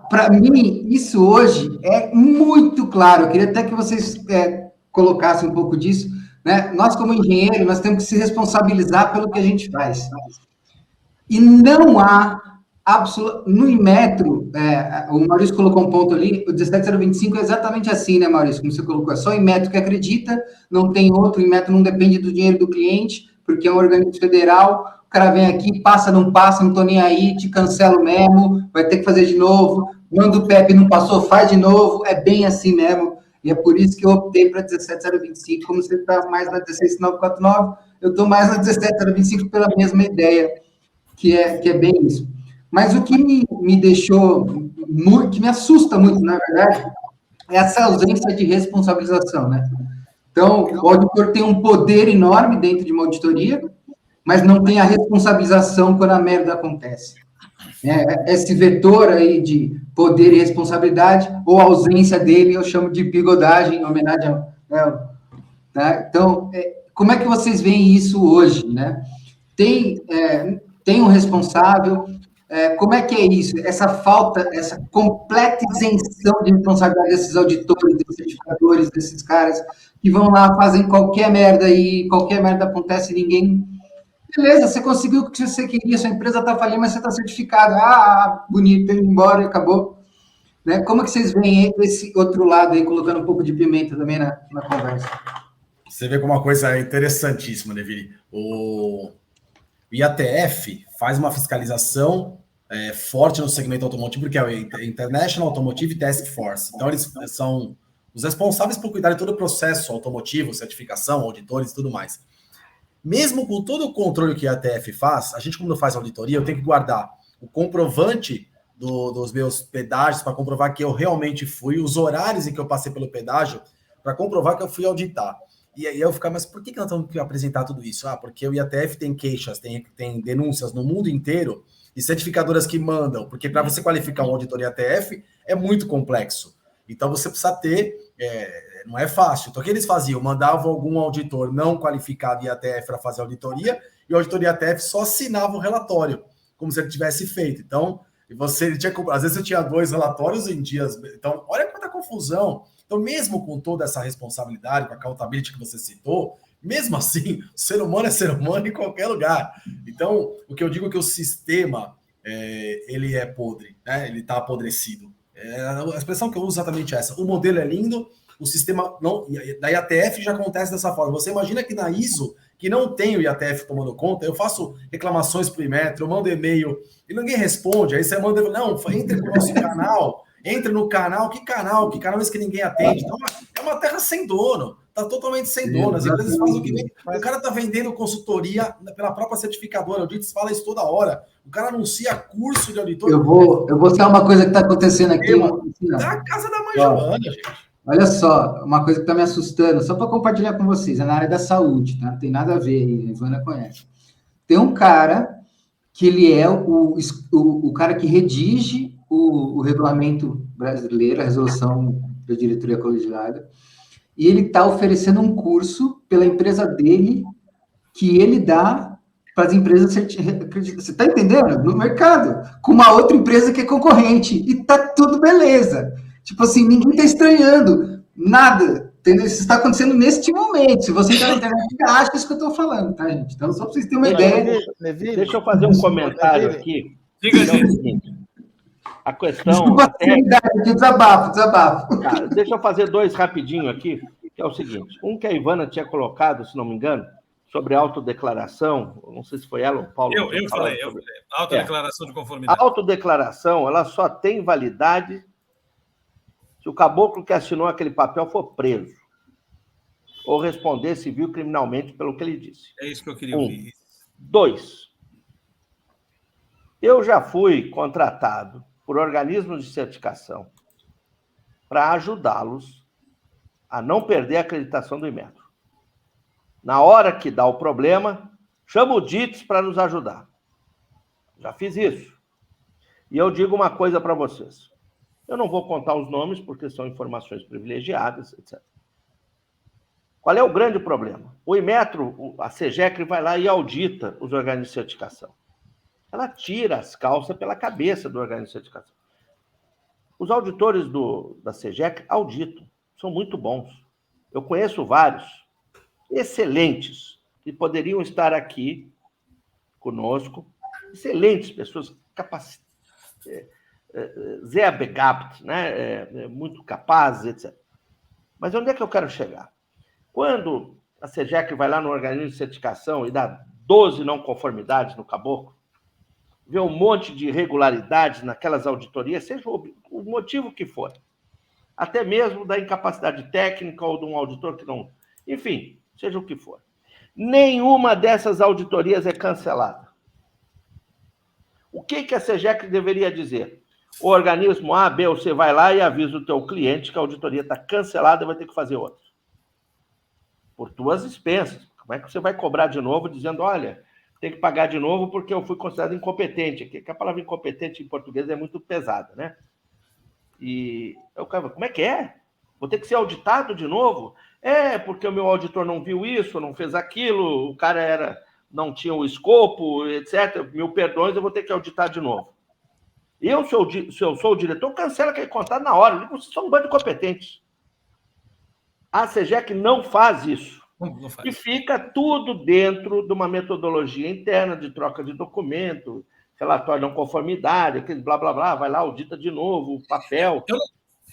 para mim, isso hoje é muito claro. Eu queria até que vocês colocassem um pouco disso. Né? Nós, como engenheiro, nós temos que se responsabilizar pelo que a gente faz. E não há no Inmetro, o Maurício colocou um ponto ali, o 17025 é exatamente assim, né, Maurício? Como você colocou, é só o Inmetro que acredita, não tem outro, o Inmetro não depende do dinheiro do cliente, porque é um organismo federal, o cara vem aqui, passa, não tô nem aí, te cancelo mesmo, vai ter que fazer de novo, manda o PEP, não passou, faz de novo, é bem assim mesmo, e é por isso que eu optei para 17025, como você está mais na 16949, eu estou mais na 17025 pela mesma ideia, que é bem isso. Mas o que me deixou, que me assusta muito, na verdade, é essa ausência de responsabilização, né? Então, o auditor tem um poder enorme dentro de uma auditoria, mas não tem a responsabilização quando a merda acontece. Esse vetor aí de poder e responsabilidade, ou ausência dele, eu chamo de bigodagem, em homenagem ao... Tá? Então, como é que vocês veem isso hoje, né? Tem um responsável... como é que é isso? Essa falta, essa completa isenção de responsabilidade desses auditores, desses certificadores, desses caras que vão lá, fazem qualquer merda e qualquer merda acontece e ninguém... Beleza, você conseguiu o que você queria, sua empresa está falindo, mas você está certificado. Bonito, ir embora e acabou. Né? Como é que vocês veem esse outro lado aí, colocando um pouco de pimenta também na conversa? Você vê como uma coisa interessantíssima, Neville. O IATF faz uma fiscalização forte no segmento automotivo, porque é o International Automotive Task Force. Então, eles são os responsáveis por cuidar de todo o processo automotivo, certificação, auditores e tudo mais. Mesmo com todo o controle que a IATF faz, a gente, quando faz auditoria, eu tenho que guardar o comprovante dos meus pedágios para comprovar que eu realmente fui, os horários em que eu passei pelo pedágio para comprovar que eu fui auditar. E aí eu ficar, mas por que nós temos que apresentar tudo isso? Porque o IATF tem queixas, tem denúncias no mundo inteiro e certificadoras que mandam, porque para você qualificar um auditor IATF é muito complexo. Então você precisa ter, não é fácil. Então o que eles faziam? Mandavam algum auditor não qualificado IATF para fazer auditoria e o auditor IATF só assinava o relatório, como se ele tivesse feito. Então, às vezes eu tinha 2 relatórios em dias. Então, olha quanta confusão. Então, mesmo com toda essa responsabilidade, com a accountability que você citou, mesmo assim, o ser humano é ser humano em qualquer lugar. Então, o que eu digo é que o sistema, ele é podre, né? Ele está apodrecido. A expressão que eu uso é exatamente essa. O modelo é lindo, o sistema não... Da IATF já acontece dessa forma. Você imagina que na ISO, que não tem o IATF tomando conta, eu faço reclamações para o Inmetro, eu mando e-mail, e ninguém responde. Aí você manda, não, entre no nosso canal... Entra no canal, que canal é esse que ninguém atende? Então, é uma terra sem dono, está totalmente sem dono. As empresas fazem o que vem. O cara está vendendo consultoria pela própria certificadora. O Audits fala isso toda hora. O cara anuncia curso de auditor. Eu vou citar uma coisa que está acontecendo aqui. É a casa da mãe Joana, gente. Olha só, uma coisa que está me assustando, só para compartilhar com vocês, é na área da saúde, tá? Não tem nada a ver aí, a Ivana conhece. Tem um cara que ele é o cara que redige o regulamento brasileiro, a resolução da diretoria colegiada, e ele está oferecendo um curso pela empresa dele, que ele dá para as empresas, você está entendendo? No mercado, com uma outra empresa que é concorrente, e tá tudo beleza. Tipo assim, ninguém está estranhando, nada, entendeu? Isso está acontecendo neste momento. Se você está na internet, acha isso que eu estou falando, tá, gente? Então, só para vocês terem uma ideia. Deixa eu fazer um comentário aqui. Diga, gente. A questão... Desculpa, desabafo. Tá, deixa eu fazer 2 rapidinho aqui, que é o seguinte. Um que a Ivana tinha colocado, se não me engano, sobre autodeclaração, não sei se foi ela ou o Paulo. Eu falei. Autodeclaração de conformidade. A autodeclaração, ela só tem validade se o caboclo que assinou aquele papel for preso ou responder civil e criminalmente pelo que ele disse. É isso que eu queria ouvir. 2. Eu já fui contratado por organismos de certificação para ajudá-los a não perder a acreditação do Inmetro. Na hora que dá o problema, chama o DITS para nos ajudar. Já fiz isso. E eu digo uma coisa para vocês. Eu não vou contar os nomes, porque são informações privilegiadas, etc. Qual é o grande problema? O Inmetro, a SEGEC vai lá e audita os organismos de certificação. Ela tira as calças pela cabeça do organismo de certificação. Os auditores da SEGEC auditam, são muito bons. Eu conheço vários, excelentes, que poderiam estar aqui conosco, excelentes pessoas, sehr begabt, né? Muito capazes, etc. Mas onde é que eu quero chegar? Quando a SEGEC vai lá no organismo de certificação e dá 12 não conformidades no caboclo, vê um monte de irregularidades naquelas auditorias, seja o motivo que for, até mesmo da incapacidade técnica ou de um auditor que não... Enfim, seja o que for. Nenhuma dessas auditorias é cancelada. O que a SEGEC deveria dizer? O organismo A, B ou C vai lá e avisa o teu cliente que a auditoria está cancelada e vai ter que fazer outra. Por tuas expensas. Como é que você vai cobrar de novo dizendo, olha, tem que pagar de novo porque eu fui considerado incompetente? Aqui, que a palavra incompetente em português é muito pesada, né? E eu, como é que é? Vou ter que ser auditado de novo? É, porque o meu auditor não viu isso, não fez aquilo, o cara não tinha o escopo, etc. Mil perdões, eu vou ter que auditar de novo. Se eu sou o diretor, cancela aquele contrato na hora. Vocês são um bando de competentes. A SEGEC não faz isso. Não faz. E fica tudo dentro de uma metodologia interna de troca de documento, relatório de não conformidade, aquele blá, blá, blá, vai lá, audita de novo o papel.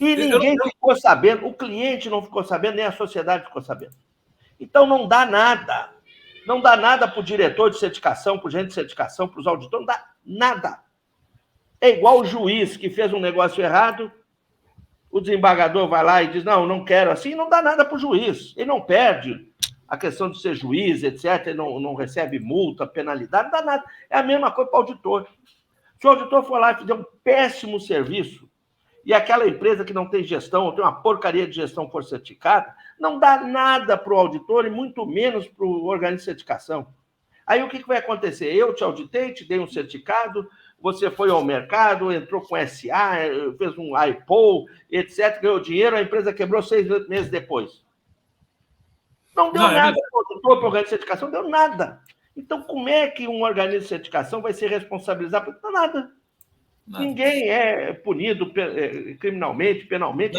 E ninguém ficou sabendo, o cliente não ficou sabendo, nem a sociedade ficou sabendo. Então, não dá nada. Não dá nada para o diretor de certificação, para o gerente de certificação, para os auditores, não dá nada. É igual o juiz que fez um negócio errado, o desembargador vai lá e diz, não quero assim, não dá nada para o juiz. Ele não perde a questão de ser juiz, etc., ele não recebe multa, penalidade, não dá nada. É a mesma coisa para o auditor. Se o auditor for lá e fizer um péssimo serviço, e aquela empresa que não tem gestão, ou tem uma porcaria de gestão for certificada, não dá nada para o auditor e muito menos para o organismo de certificação. Aí o que vai acontecer? Eu te auditei, te dei um certificado, você foi ao mercado, entrou com SA, fez um IPO, etc., ganhou dinheiro, a empresa quebrou 6 meses depois. Não deu nada para o auditor, para o organismo de certificação, não deu nada. Então, como é que um organismo de certificação vai se responsabilizar por nada? Ninguém é punido criminalmente, penalmente.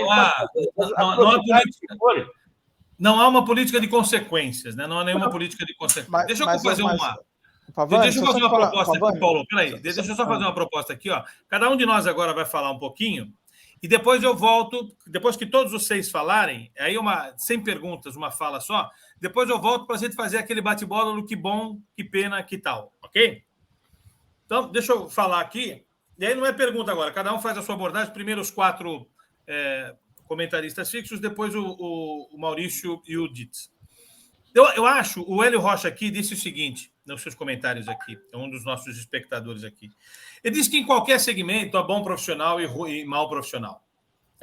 Não há uma política de consequências, né? Não há nenhuma política de consequências. Deixa eu fazer uma proposta aqui, Paulo. Peraí, deixa eu só fazer uma proposta aqui. Ó. Cada um de nós agora vai falar um pouquinho e depois eu volto, depois que todos os 6 falarem, aí sem perguntas, uma fala só, depois eu volto para a gente fazer aquele bate-bola do que bom, que pena, que tal, ok? Então, deixa eu falar aqui. E aí não é pergunta agora, cada um faz a sua abordagem. Primeiro os 4 comentaristas fixos, depois o Maurício e o Ditz. Eu acho, o Hélio Rocha aqui disse o seguinte, nos seus comentários aqui, é um dos nossos espectadores aqui. Ele disse que em qualquer segmento há bom profissional e mau profissional.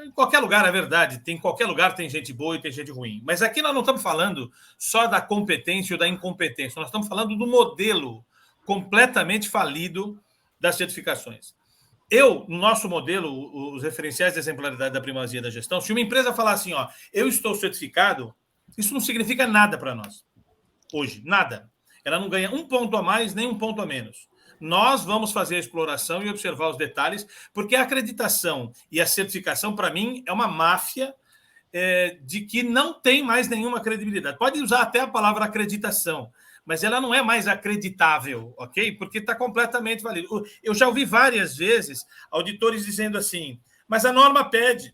Em qualquer lugar, é verdade, em qualquer lugar tem gente boa e tem gente ruim. Mas aqui nós não estamos falando só da competência ou da incompetência, nós estamos falando do modelo completamente falido das certificações. No nosso modelo, os referenciais de exemplaridade da primazia da gestão, se uma empresa falar assim, ó, eu estou certificado, isso não significa nada para nós. Hoje, nada. Ela não ganha um ponto a mais, nem um ponto a menos. Nós vamos fazer a exploração e observar os detalhes, porque a acreditação e a certificação, para mim, é uma máfia de que não tem mais nenhuma credibilidade. Pode usar até a palavra acreditação, mas ela não é mais acreditável, ok? Porque está completamente válido. Eu já ouvi várias vezes auditores dizendo assim, mas a norma pede.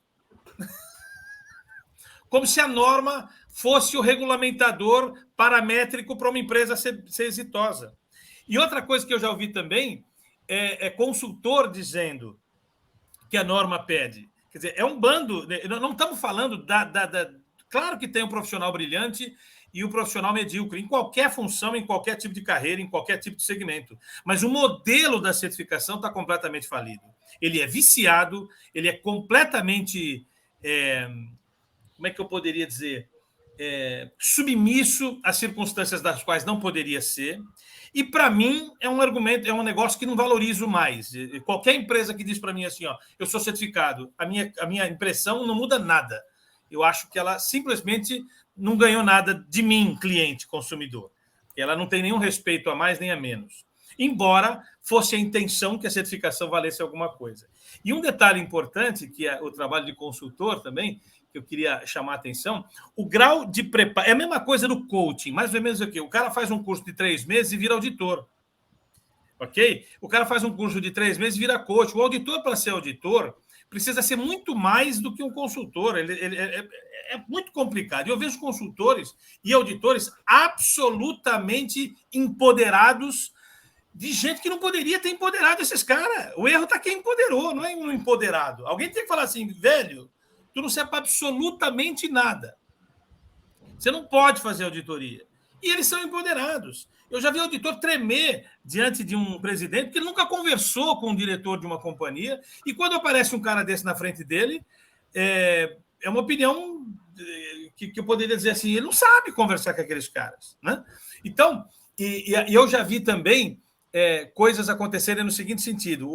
Como se a norma fosse o regulamentador paramétrico para uma empresa ser exitosa. E outra coisa que eu já ouvi também é consultor dizendo que a norma pede. Quer dizer, é um bando... Não estamos falando Claro que tem um profissional brilhante e um profissional medíocre, em qualquer função, em qualquer tipo de carreira, em qualquer tipo de segmento. Mas o modelo da certificação está completamente falido. Ele é viciado, ele é completamente... como é que eu poderia dizer? Submisso às circunstâncias das quais não poderia ser. E, para mim, é um argumento, é um negócio que não valorizo mais. Qualquer empresa que diz para mim assim, ó, eu sou certificado, a minha impressão não muda nada. Eu acho que ela simplesmente não ganhou nada de mim, cliente, consumidor. Ela não tem nenhum respeito a mais nem a menos, embora fosse a intenção que a certificação valesse alguma coisa. E um detalhe importante, que é o trabalho de consultor também, que eu queria chamar a atenção, o grau de preparo... É a mesma coisa do coaching, mais ou menos o quê? O cara faz um curso de 3 meses e vira auditor. Ok? O cara faz um curso de 3 meses e vira coach. O auditor, para ser auditor, precisa ser muito mais do que um consultor. É muito complicado. Eu vejo consultores e auditores absolutamente empoderados de gente que não poderia ter empoderado esses caras. O erro está quem empoderou, não é um empoderado. Alguém tem que falar assim, velho, tu não serve absolutamente nada. Você não pode fazer auditoria. E eles são empoderados. Eu já vi auditor tremer diante de um presidente, porque ele nunca conversou com o diretor de uma companhia, e quando aparece um cara desse na frente dele, é uma opinião que eu poderia dizer assim, ele não sabe conversar com aqueles caras. Né? Então, e eu já vi também coisas acontecerem no seguinte sentido,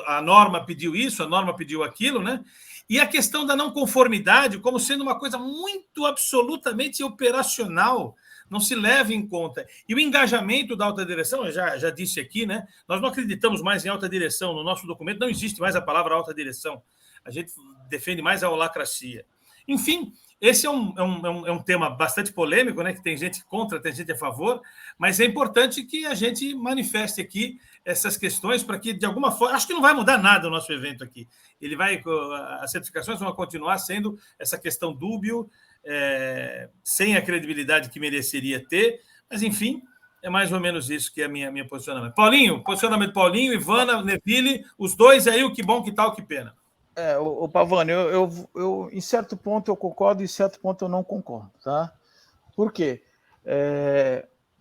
a norma pediu isso, a norma pediu aquilo, né? E a questão da não conformidade como sendo uma coisa muito absolutamente operacional, não se leva em conta. E o engajamento da alta direção, eu já disse aqui, né? Nós não acreditamos mais em alta direção. No nosso documento não existe mais a palavra alta direção. A gente defende mais a holacracia. Enfim, esse é um tema bastante polêmico, né? Que tem gente contra, tem gente a favor, mas é importante que a gente manifeste aqui essas questões para que, de alguma forma... Acho que não vai mudar nada o nosso evento aqui. As certificações vão continuar sendo essa questão dúbio, sem a credibilidade que mereceria ter, mas, enfim, é mais ou menos isso que é minha posicionamento. Paulinho, posicionamento Paulinho, Ivana, Neville, os dois aí, o que bom, que tal, que pena. O Pavani, eu em certo ponto eu concordo, em certo ponto eu não concordo, tá? Por quê?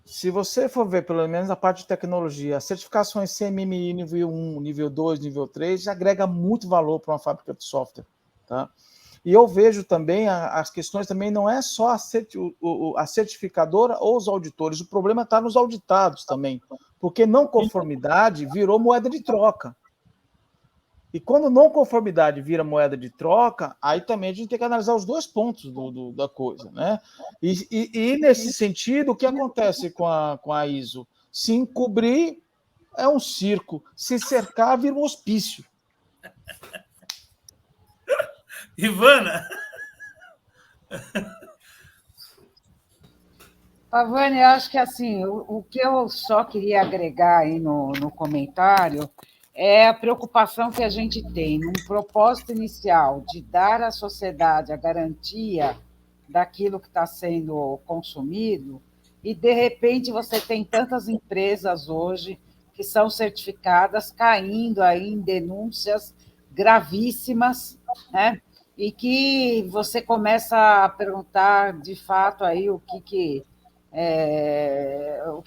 Se você for ver, pelo menos a parte de tecnologia, as certificações CMMI nível 1, nível 2, nível 3, já agrega muito valor para uma fábrica de software, tá? E eu vejo também, as questões também não é só a certificadora ou os auditores, o problema está nos auditados também, porque não conformidade virou moeda de troca. E quando não conformidade vira moeda de troca, aí também a gente tem que analisar os dois pontos da coisa, né? E nesse sentido, o que acontece com a ISO? Se encobrir é um circo, se cercar vira um hospício. Ivana? Pavani, eu acho que assim, o que eu só queria agregar aí no comentário é a preocupação que a gente tem num propósito inicial de dar à sociedade a garantia daquilo que está sendo consumido, e, de repente, você tem tantas empresas hoje que são certificadas caindo aí em denúncias gravíssimas, né? E que você começa a perguntar, de fato, aí o que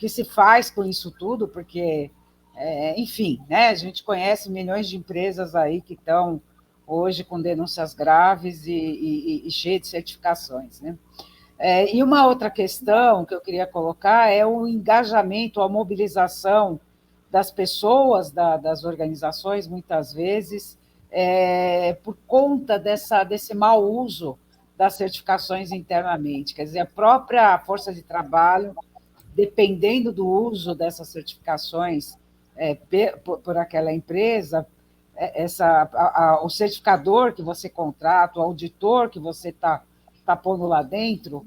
se faz com isso tudo, porque, enfim, né, a gente conhece milhões de empresas aí que estão hoje com denúncias graves e cheias de certificações, né? E uma outra questão que eu queria colocar é o engajamento, a mobilização das pessoas, das organizações, muitas vezes, por conta desse mau uso das certificações internamente. Quer dizer, a própria força de trabalho, dependendo do uso dessas certificações por aquela empresa, o certificador que você contrata, o auditor que você está pondo lá dentro,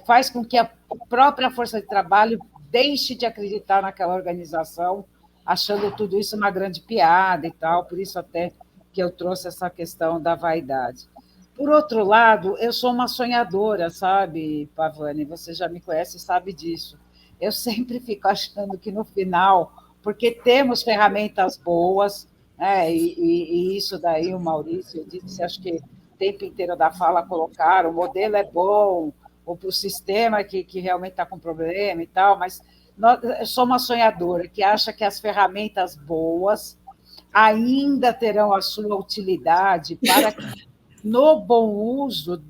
faz com que a própria força de trabalho deixe de acreditar naquela organização, achando tudo isso uma grande piada e tal, por isso até que eu trouxe essa questão da vaidade. Por outro lado, eu sou uma sonhadora, sabe, Pavani? Você já me conhece e sabe disso. Eu sempre fico achando que, no final, porque temos ferramentas boas, né, e isso daí o Maurício disse, acho que o tempo inteiro da fala colocaram, o modelo é bom, ou para o sistema que realmente está com problema e tal, mas eu sou uma sonhadora que acha que as ferramentas boas ainda terão a sua utilidade para que, no bom uso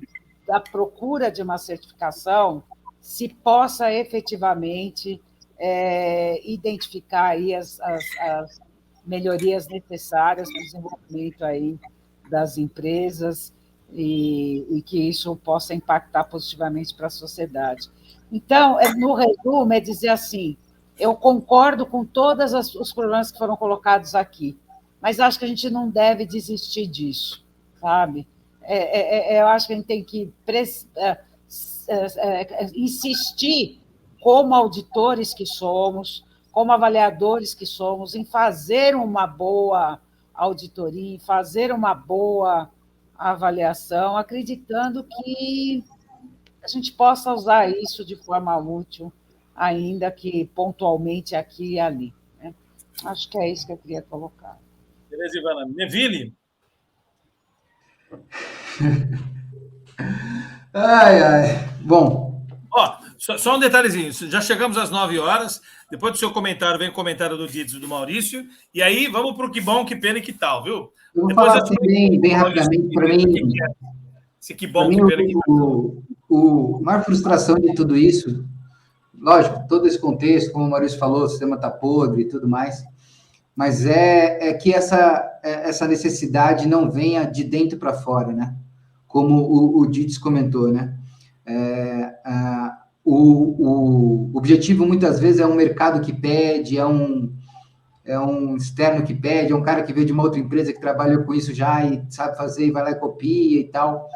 da procura de uma certificação, se possa efetivamente identificar aí as melhorias necessárias para o desenvolvimento aí das empresas e que isso possa impactar positivamente para a sociedade. Então, no resumo, é dizer assim, eu concordo com todos os problemas que foram colocados aqui, mas acho que a gente não deve desistir disso, sabe? Eu acho que a gente tem que insistir, como auditores que somos, como avaliadores que somos, em fazer uma boa auditoria, em fazer uma boa avaliação, acreditando que a gente possa usar isso de forma útil, ainda que pontualmente aqui e ali, né? Acho que é isso que eu queria colocar. Beleza, Ivana. Neville? Bom. Ó, só um detalhezinho. Já chegamos às 9 horas. Depois do seu comentário, vem o comentário do Dides e do Maurício. E aí, vamos para o que bom, que pena e que tal, viu? Eu vou Depois falar assim, bem rapidamente, para mim... Esse que bom, que pena e que tal. A maior frustração de tudo isso, lógico, todo esse contexto, como o Maurício falou, o sistema está podre e tudo mais, mas é que essa necessidade não venha de dentro para fora, né? Como o Dides comentou, né? O objetivo, muitas vezes, é um mercado que pede, é um externo que pede, é um cara que veio de uma outra empresa que trabalhou com isso já e sabe fazer, e vai lá e copia e tal,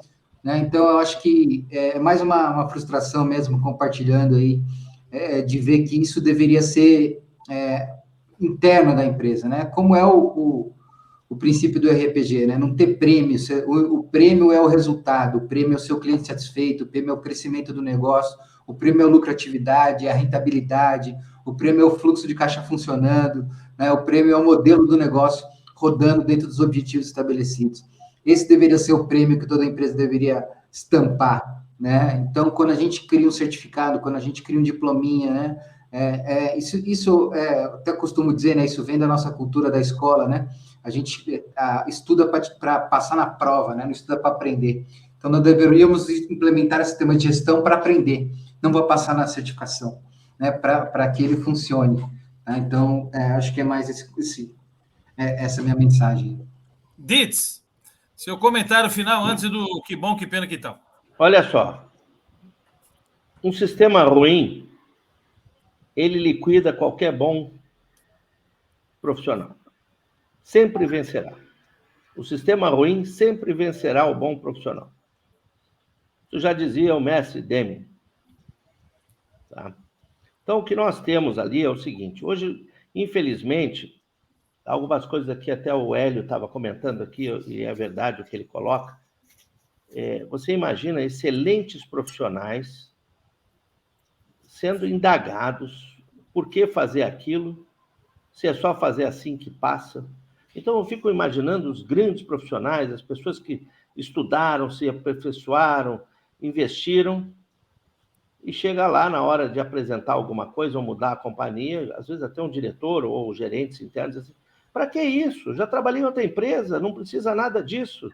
né? Então, eu acho que é mais uma frustração mesmo, compartilhando aí, de ver que isso deveria ser interno da empresa, né? Como é o princípio do RPG, né? Não ter prêmio, o prêmio é o resultado, o prêmio é o seu cliente satisfeito, o prêmio é o crescimento do negócio, o prêmio é a lucratividade, a rentabilidade, o prêmio é o fluxo de caixa funcionando, né? O prêmio é o modelo do negócio rodando dentro dos objetivos estabelecidos. Esse deveria ser o prêmio que toda empresa deveria estampar, né? Então, quando a gente cria um certificado, quando a gente cria um diplominha, né? Isso até costumo dizer, né? Isso vem da nossa cultura da escola, né? A gente estuda para passar na prova, né? Não estuda para aprender. Então, nós deveríamos implementar esse sistema de gestão para aprender, não para passar na certificação, né? Para que ele funcione. Tá? Então, acho que é mais essa minha mensagem. Dites, seu comentário final antes do que bom, que pena, que tal. Olha só, um sistema ruim, ele liquida qualquer bom profissional. Sempre vencerá. O sistema ruim sempre vencerá o bom profissional. Isso já dizia o mestre Deming. Tá? Então, o que nós temos ali é o seguinte, hoje, infelizmente, algumas coisas aqui, até o Hélio estava comentando aqui, e é verdade o que ele coloca, você imagina excelentes profissionais sendo indagados por que fazer aquilo, se é só fazer assim que passa. Então, eu fico imaginando os grandes profissionais, as pessoas que estudaram, se aperfeiçoaram, investiram, e chega lá na hora de apresentar alguma coisa ou mudar a companhia, às vezes até um diretor ou gerentes internos diz assim, para que isso? Já trabalhei em outra empresa, não precisa nada disso.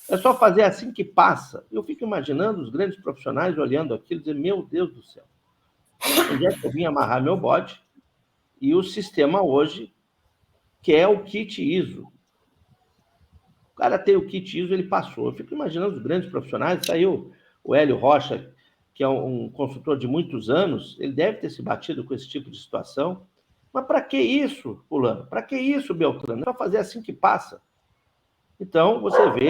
É só fazer assim que passa. Eu fico imaginando os grandes profissionais olhando aquilo e dizendo, meu Deus do céu, onde é que eu vim amarrar meu bode? E o sistema hoje, que é o kit ISO. O cara tem o kit ISO, ele passou. Eu fico imaginando os grandes profissionais, saiu o Hélio Rocha, que é um consultor de muitos anos, ele deve ter se batido com esse tipo de situação. Mas para que isso, fulano? Para que isso, Beltrano? É só fazer assim que passa. Então, você vê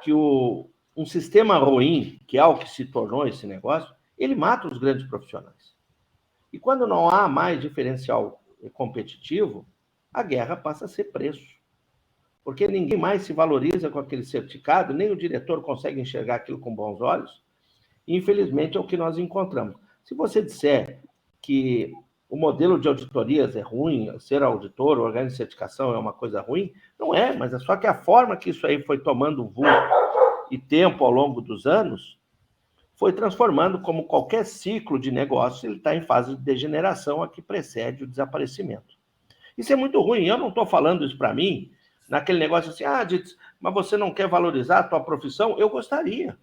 que um sistema ruim, que é o que se tornou esse negócio, ele mata os grandes profissionais. E quando não há mais diferencial competitivo, a guerra passa a ser preço. Porque ninguém mais se valoriza com aquele certificado, nem o diretor consegue enxergar aquilo com bons olhos. Infelizmente, é o que nós encontramos. Se você disser que o modelo de auditorias é ruim, ser auditor, o organismo de certificação é uma coisa ruim, não é, mas é só que a forma que isso aí foi tomando vulto e tempo ao longo dos anos, foi transformando, como qualquer ciclo de negócio, ele está em fase de degeneração a que precede o desaparecimento. Isso é muito ruim, eu não estou falando isso para mim, naquele negócio assim, Dites, mas você não quer valorizar a tua profissão? Eu gostaria.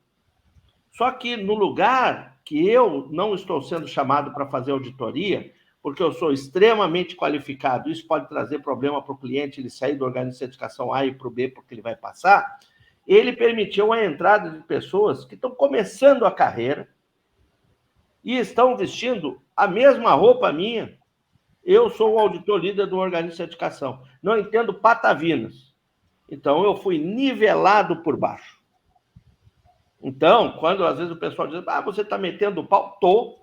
Só que no lugar que eu não estou sendo chamado para fazer auditoria, porque eu sou extremamente qualificado, isso pode trazer problema para o cliente, ele sair do organismo de certificação A e para o B, porque ele vai passar, ele permitiu a entrada de pessoas que estão começando a carreira e estão vestindo a mesma roupa minha. Eu sou o auditor líder do organismo de certificação. Não entendo patavinas. Então, eu fui nivelado por baixo. Então, quando às vezes o pessoal diz, você está metendo o pau, tô,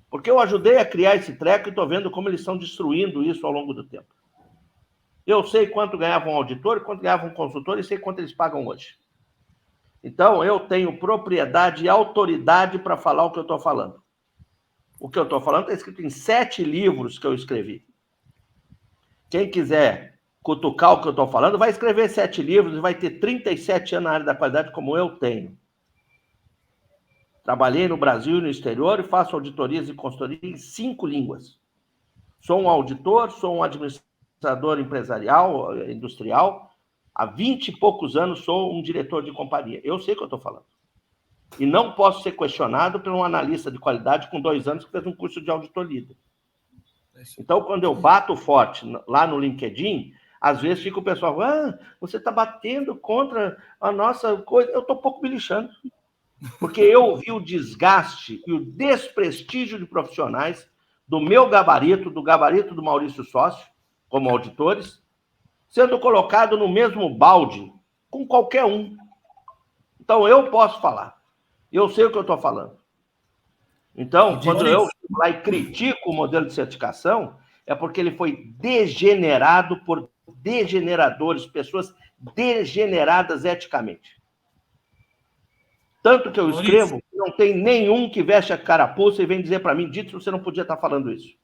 porque eu ajudei a criar esse treco e estou vendo como eles estão destruindo isso ao longo do tempo. Eu sei quanto ganhava um auditor, quanto ganhava um consultor e sei quanto eles pagam hoje. Então, eu tenho propriedade e autoridade para falar o que eu estou falando. O que eu estou falando está escrito em 7 livros que eu escrevi. Quem quiser cutucar o que eu estou falando, vai escrever 7 livros e vai ter 37 anos na área da qualidade, como eu tenho. Trabalhei no Brasil e no exterior e faço auditorias e consultoria em 5 línguas. Sou um auditor, sou um administrador empresarial, industrial. Há 20 e poucos anos sou um diretor de companhia. Eu sei o que eu estou falando. E não posso ser questionado por um analista de qualidade com 2 anos que fez um curso de auditor líder. Então, quando eu bato forte lá no LinkedIn, às vezes fica o pessoal, você está batendo contra a nossa coisa. Eu estou um pouco me lixando. Porque eu vi o desgaste e o desprestígio de profissionais do meu gabarito, do gabarito do Maurício Sócio, como auditores, sendo colocado no mesmo balde com qualquer um. Então, eu posso falar. Eu sei o que eu estou falando. Então, quando eu vou lá e critico o modelo de certificação, é porque ele foi degenerado por degeneradores, pessoas degeneradas eticamente. Tanto que eu escrevo, não tem nenhum que veste a carapuça e vem dizer para mim, Dito, você não podia estar falando isso.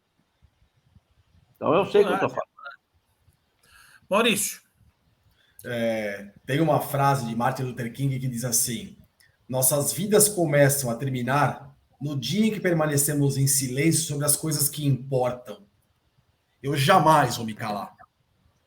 Então, eu sei o que eu estou falando. Maurício. Tem uma frase de Martin Luther King que diz assim, nossas vidas começam a terminar no dia em que permanecemos em silêncio sobre as coisas que importam. Eu jamais vou me calar.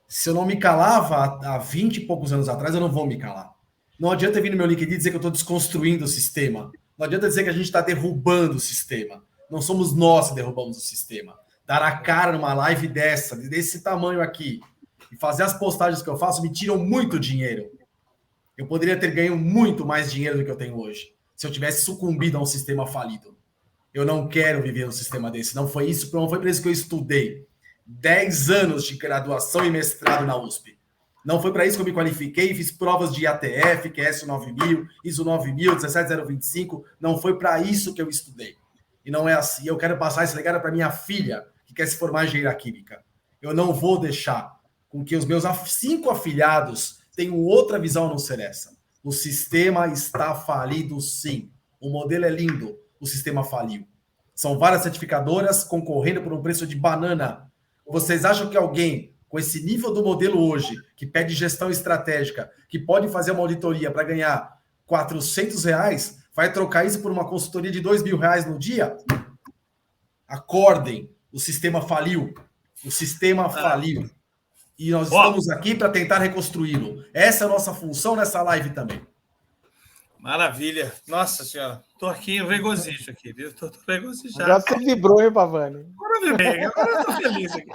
Se eu não me calava há 20 e poucos anos atrás, eu não vou me calar. Não adianta vir no meu LinkedIn dizer que eu estou desconstruindo o sistema. Não adianta dizer que a gente está derrubando o sistema. Não somos nós que derrubamos o sistema. Dar a cara numa live desse tamanho aqui, e fazer as postagens que eu faço, me tiram muito dinheiro. Eu poderia ter ganho muito mais dinheiro do que eu tenho hoje, se eu tivesse sucumbido a um sistema falido. Eu não quero viver um sistema desse. Não foi para isso que eu estudei. 10 anos de graduação e mestrado na USP. Não foi para isso que eu me qualifiquei, fiz provas de ATF, QS 9000, ISO 9000, 17025. Não foi para isso que eu estudei. E não é assim. Eu quero passar esse legado para minha filha, que quer se formar em engenharia química. Eu não vou deixar com que os meus 5 afilhados tenham outra visão a não ser essa. O sistema está falido, sim. O modelo é lindo. O sistema faliu. São várias certificadoras concorrendo por um preço de banana. Vocês acham que alguém com esse nível do modelo hoje, que pede gestão estratégica, que pode fazer uma auditoria para ganhar R$400, vai trocar isso por uma consultoria de R$2.000 no dia? Acordem, o sistema faliu. O sistema faliu. E nós estamos aqui para tentar reconstruí-lo. Essa é a nossa função nessa live também. Maravilha. Nossa Senhora. Estou aqui em regozijo aqui, viu? Estou regozijado. Já você vibrou, hein, Pavani? Agora eu vibrei, agora eu estou feliz aqui.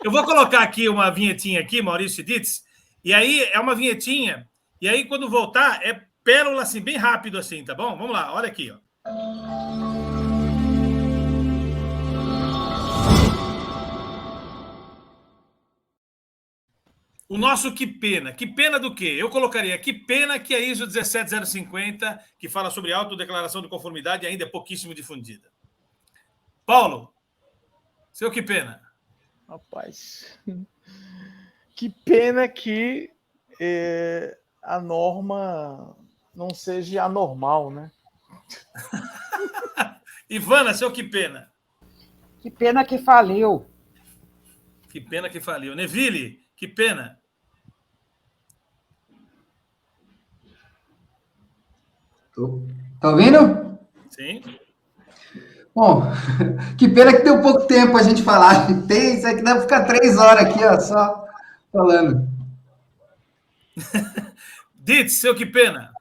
Eu vou colocar aqui uma vinhetinha aqui, Maurício Ditz, e aí é uma vinhetinha, e aí quando voltar é pérola assim, bem rápido assim, tá bom? Vamos lá, olha aqui, ó. O nosso que pena do quê? Eu colocaria que pena que a ISO 17050, que fala sobre autodeclaração de conformidade, ainda é pouquíssimo difundida. Paulo, seu que pena. Rapaz, que pena que a norma não seja anormal, né? Ivana, seu que pena. Que pena que faliu. Que pena que faliu. Neville, que pena. Tá ouvindo? Sim. Bom, que pena que deu pouco tempo a gente falar. Isso aqui deve ficar 3 horas aqui, ó, só falando. Ditz, seu que pena.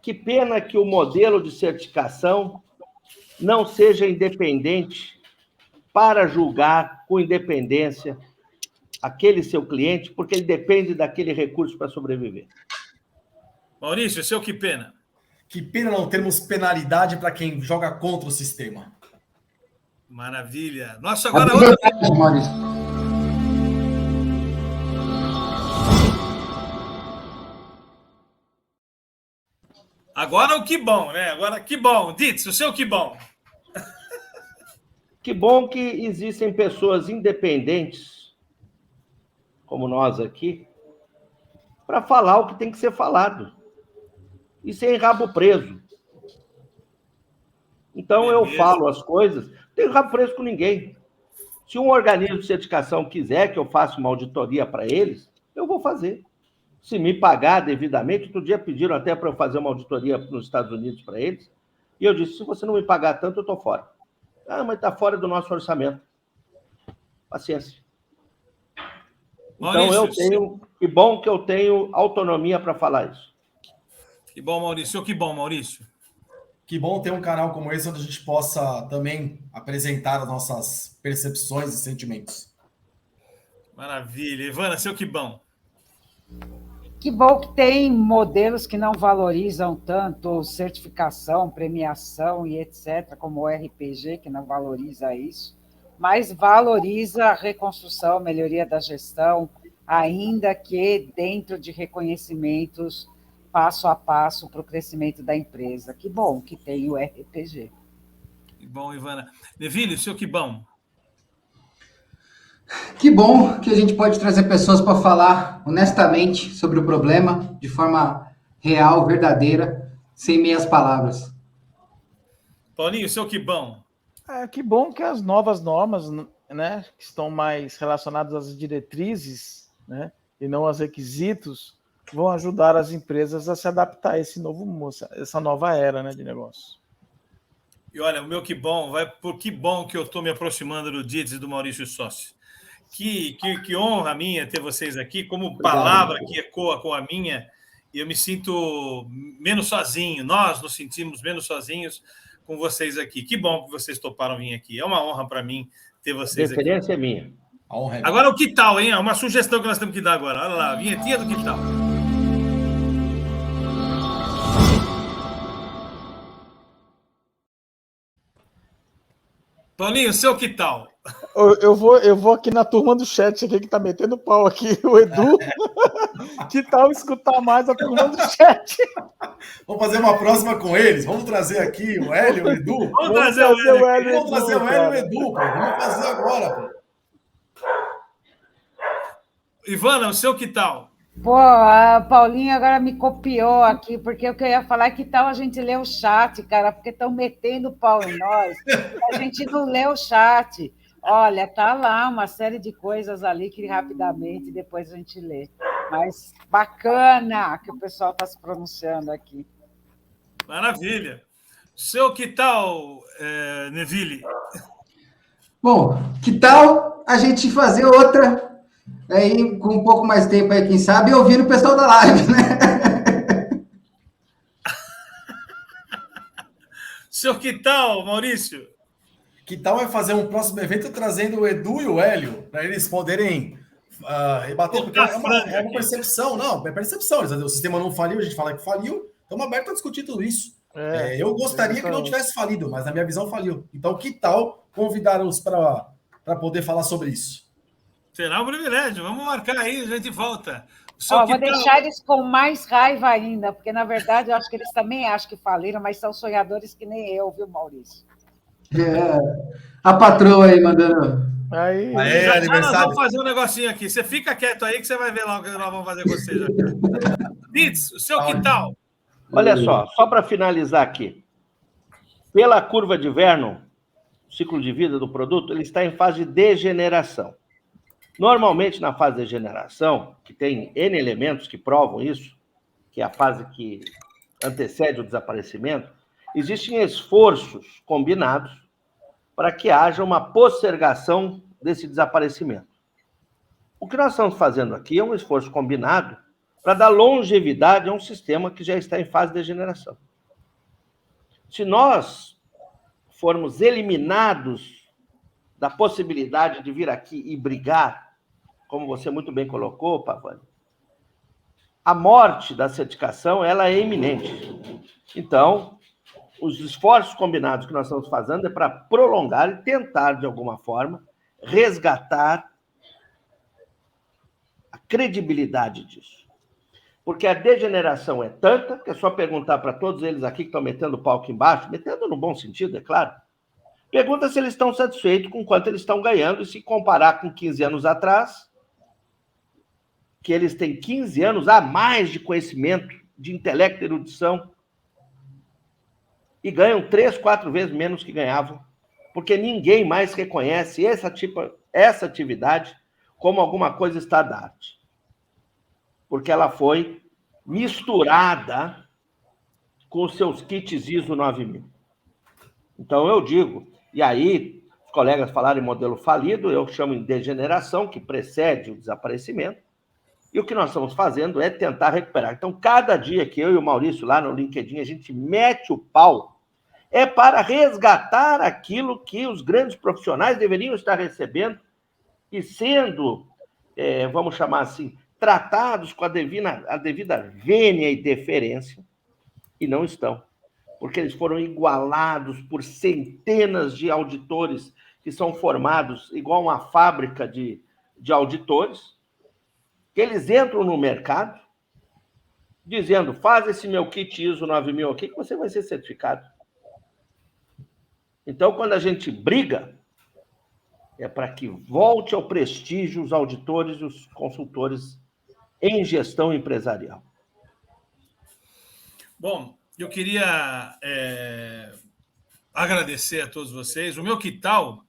Que pena que o modelo de certificação não seja independente para julgar com independência aquele seu cliente, porque ele depende daquele recurso para sobreviver. Maurício, seu que pena. Que pena não termos penalidade para quem joga contra o sistema. Maravilha. Nossa, agora outra. Maurício. Agora o que bom, né? Agora que bom. Ditz, o seu que bom. Que bom que existem pessoas independentes, como nós aqui, para falar o que tem que ser falado. E sem rabo preso. Então eu falo as coisas, não tenho rabo preso com ninguém. Se um organismo de certificação quiser que eu faça uma auditoria para eles, eu vou fazer. Se me pagar devidamente, outro dia pediram até para eu fazer uma auditoria nos Estados Unidos para eles, e eu disse, se você não me pagar tanto, eu estou fora. Ah, mas está fora do nosso orçamento. Paciência. Então Maurício, que bom que eu tenho autonomia para falar isso. Que bom, Maurício. Que bom, Maurício. Que bom ter um canal como esse onde a gente possa também apresentar as nossas percepções e sentimentos. Maravilha. Ivana, seu que bom. Que bom que tem modelos que não valorizam tanto certificação, premiação e etc., como o RPG, que não valoriza isso, mas valoriza a reconstrução, melhoria da gestão, ainda que dentro de reconhecimentos passo a passo para o crescimento da empresa. Que bom que tem o RPG. Que bom, Ivana. Neville, seu que bom. Que bom que a gente pode trazer pessoas para falar honestamente sobre o problema, de forma real, verdadeira, sem meias palavras. Paulinho, seu que bom. Que bom que as novas normas, né, que estão mais relacionadas às diretrizes, né, e não aos requisitos, vão ajudar as empresas a se adaptar a essa nova era, né, de negócio. E olha, o meu que bom, que bom que eu estou me aproximando do Ditz e do Maurício Sócio. Que honra minha ter vocês aqui, como palavra que ecoa com a minha, e eu me sinto menos sozinho, nós nos sentimos menos sozinhos com vocês aqui. Que bom que vocês toparam vir aqui, é uma honra para mim ter vocês aqui. A referência é minha. A honra é agora o que tal, hein? Uma sugestão que nós temos que dar agora, olha lá, a vinhetinha do que tal. Paulinho, seu que tal? Eu vou aqui na turma do chat aqui que tá metendo pau aqui, o Edu. Que tal escutar mais a turma do chat? Vamos fazer uma próxima com eles. Vamos trazer aqui o Hélio, o Edu. Vamos trazer o Hélio. Vamos trazer o Hélio e o Edu, pô. Vamos fazer agora, pô. Ivana, o seu que tal? Pô, a Paulinha agora me copiou aqui, porque o que eu ia falar é que tal a gente ler o chat, cara, porque estão metendo pau em nós. A gente não lê o chat. Olha, tá lá uma série de coisas ali que rapidamente depois a gente lê. Mas bacana que o pessoal está se pronunciando aqui. Maravilha. Seu que tal, Neville? Bom, que tal a gente fazer outra aí com um pouco mais tempo aí, quem sabe, e ouvir o pessoal da live, né? Seu que tal, Maurício? Que tal é fazer um próximo evento trazendo o Edu e o Hélio, para eles poderem rebater, porque é uma percepção, não, é percepção. O sistema não faliu, a gente fala que faliu, estamos abertos a discutir tudo isso. Eu gostaria que não tivesse falido, mas na minha visão faliu. Então, que tal convidá-los para poder falar sobre isso? Será um privilégio, vamos marcar aí, a gente volta. Vou deixar eles com mais raiva ainda, porque, na verdade, eu acho que eles também acham que faliram, mas são sonhadores que nem eu, viu, Maurício? A patroa aí mandando. Aí nós vamos fazer um negocinho aqui. Você fica quieto aí que você vai ver lá o que nós vamos fazer com você. Ditz, o seu que tal? Olha só para finalizar aqui. Pela curva de Vernon, o ciclo de vida do produto, ele está em fase de degeneração. Normalmente, na fase de degeneração, que tem N elementos que provam isso, que é a fase que antecede o desaparecimento, existem esforços combinados para que haja uma postergação desse desaparecimento. O que nós estamos fazendo aqui é um esforço combinado para dar longevidade a um sistema que já está em fase de degeneração. Se nós formos eliminados da possibilidade de vir aqui e brigar como você muito bem colocou, Pavani, a morte da certificação ela é iminente. Então, os esforços combinados que nós estamos fazendo é para prolongar e tentar, de alguma forma, resgatar a credibilidade disso. Porque a degeneração é tanta, que é só perguntar para todos eles aqui que estão metendo o pau aqui embaixo, metendo no bom sentido, é claro, pergunta se eles estão satisfeitos com quanto eles estão ganhando e se comparar com 15 anos atrás, que eles têm 15 anos a mais de conhecimento, de intelecto e erudição, e ganham 3, 4 vezes menos que ganhavam, porque ninguém mais reconhece essa atividade como alguma coisa estandarte. Porque ela foi misturada com os seus kits ISO 9000. Então, eu digo, e aí os colegas falaram em modelo falido, eu chamo em degeneração, que precede o desaparecimento, e o que nós estamos fazendo é tentar recuperar. Então, cada dia que eu e o Maurício lá no LinkedIn, a gente mete o pau, é para resgatar aquilo que os grandes profissionais deveriam estar recebendo e sendo, vamos chamar assim, tratados com a devida vênia e deferência, e não estão, porque eles foram igualados por centenas de auditores que são formados igual uma fábrica de auditores, que eles entram no mercado dizendo, faz esse meu kit ISO 9000 aqui que você vai ser certificado. Então, quando a gente briga, é para que volte ao prestígio os auditores e os consultores em gestão empresarial. Bom, eu queria agradecer a todos vocês. O meu que tal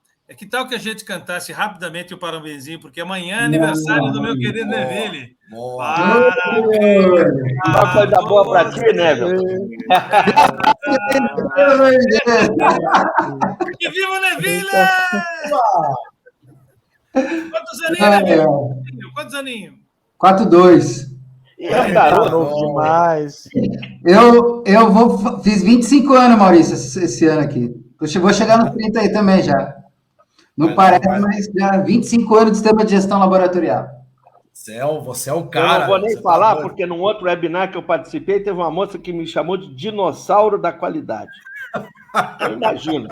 que a gente cantasse rapidamente o Parabenzinho, porque amanhã é aniversário do meu querido Neville. Parabéns! Uma coisa boa para ti, Neville. Que viva o Neville! Quantos aninhos, Neville? Quantos aninhos? 4-2. É, garoto demais. Fiz 25 anos, Maurício, esse ano aqui. Eu vou chegar nos 30 aí também já. Não parece, mas já 25 anos de sistema de gestão laboratorial. Você é o cara. Eu não vou nem falar, porque num outro webinar que eu participei, teve uma moça que me chamou de dinossauro da qualidade. Eu imagino.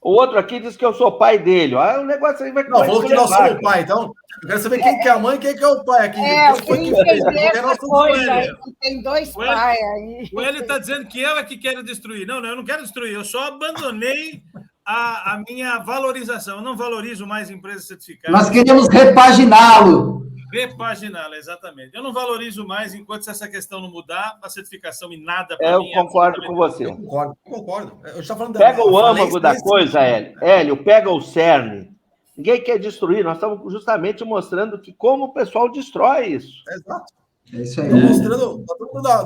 O outro aqui diz que eu sou pai dele. O negócio aí vai... Não, falou que nós somos o pai, então... Eu quero saber quem que é a mãe e quem que é o pai aqui. Eu queria entender essa coisa aí, que tem dois pais aí. O Hélio está dizendo que eu é que quero destruir. Não, eu não quero destruir. Eu só abandonei a minha valorização. Eu não valorizo mais empresas certificadas. Nós queríamos repaginá-lo. Repaginá-lo, exatamente. Eu não valorizo mais enquanto essa questão não mudar, a certificação em nada para mim. Eu concordo com você. Eu concordo. Eu estou falando pega o âmago da coisa, Hélio. Hélio, pega o cerne. Ninguém quer destruir. Nós estamos justamente mostrando que como o pessoal destrói isso. Exato. É isso aí. Nós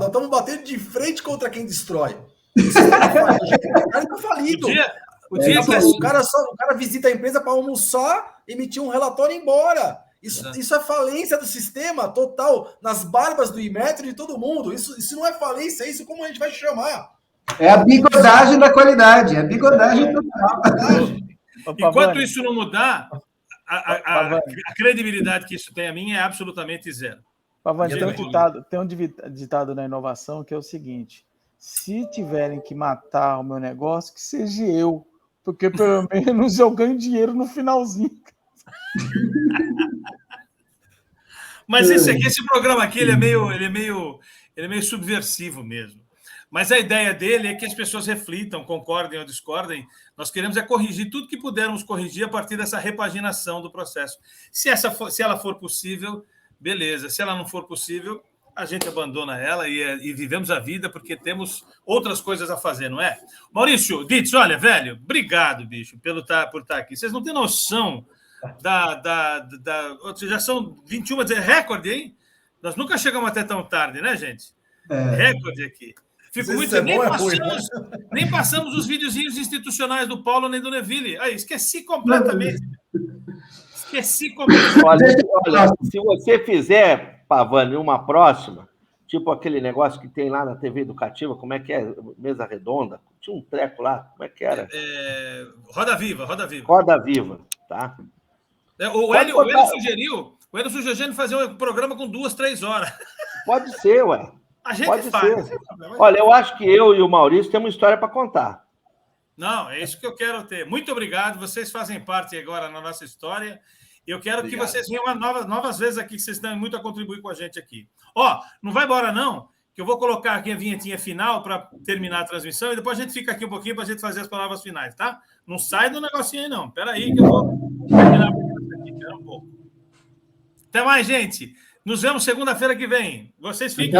estamos batendo de frente contra quem destrói. O cara está falido. O cara visita a empresa para almoçar, emitir um relatório e ir embora. Isso é falência do sistema total, nas barbas do Inmetro e de todo mundo. Isso não é falência, isso como a gente vai chamar? É a bigodagem da qualidade, é a bigodagem total. Enquanto isso não mudar, a credibilidade que isso tem a mim é absolutamente zero. Pavani, tem um ditado na inovação que é o seguinte: se tiverem que matar o meu negócio, que seja eu, porque pelo menos eu ganho dinheiro no finalzinho. Mas esse programa aqui ele é meio subversivo mesmo. Mas a ideia dele é que as pessoas reflitam, concordem ou discordem. Nós queremos corrigir tudo que pudermos corrigir a partir dessa repaginação do processo. Se ela for possível, beleza. Se ela não for possível, a gente abandona ela e vivemos a vida porque temos outras coisas a fazer, não é? Maurício Ditz, olha, velho, obrigado, bicho, por estar aqui. Vocês não têm noção já são 21, recorde, hein? Nós nunca chegamos até tão tarde, né, gente? Recorde aqui. Fico muito... Nem passamos os videozinhos institucionais do Paulo nem do Neville. Aí, esqueci completamente. Olha, se você fizer, Pavani, uma próxima, tipo aquele negócio que tem lá na TV Educativa, como é que é? Mesa redonda? Tinha um treco lá, como é que era? Roda Viva. Roda Viva, tá? O Hélio sugeriu a gente fazer um programa com 2, 3 horas. Pode ser, ué. A gente Pode faz. ser. Olha, eu acho que eu e o Maurício temos uma história para contar. Não, é isso que eu quero ter. Muito obrigado. Vocês fazem parte agora na nossa história. Eu quero que vocês venham novas vezes aqui, que vocês têm muito a contribuir com a gente aqui. Ó, não vai embora, não, que eu vou colocar aqui a vinhetinha final para terminar a transmissão e depois a gente fica aqui um pouquinho para a gente fazer as palavras finais, tá? Não sai do negocinho aí, não. Espera aí que eu vou terminar aqui. Espera um pouco. Até mais, gente. Nos vemos segunda-feira que vem. Vocês fiquem.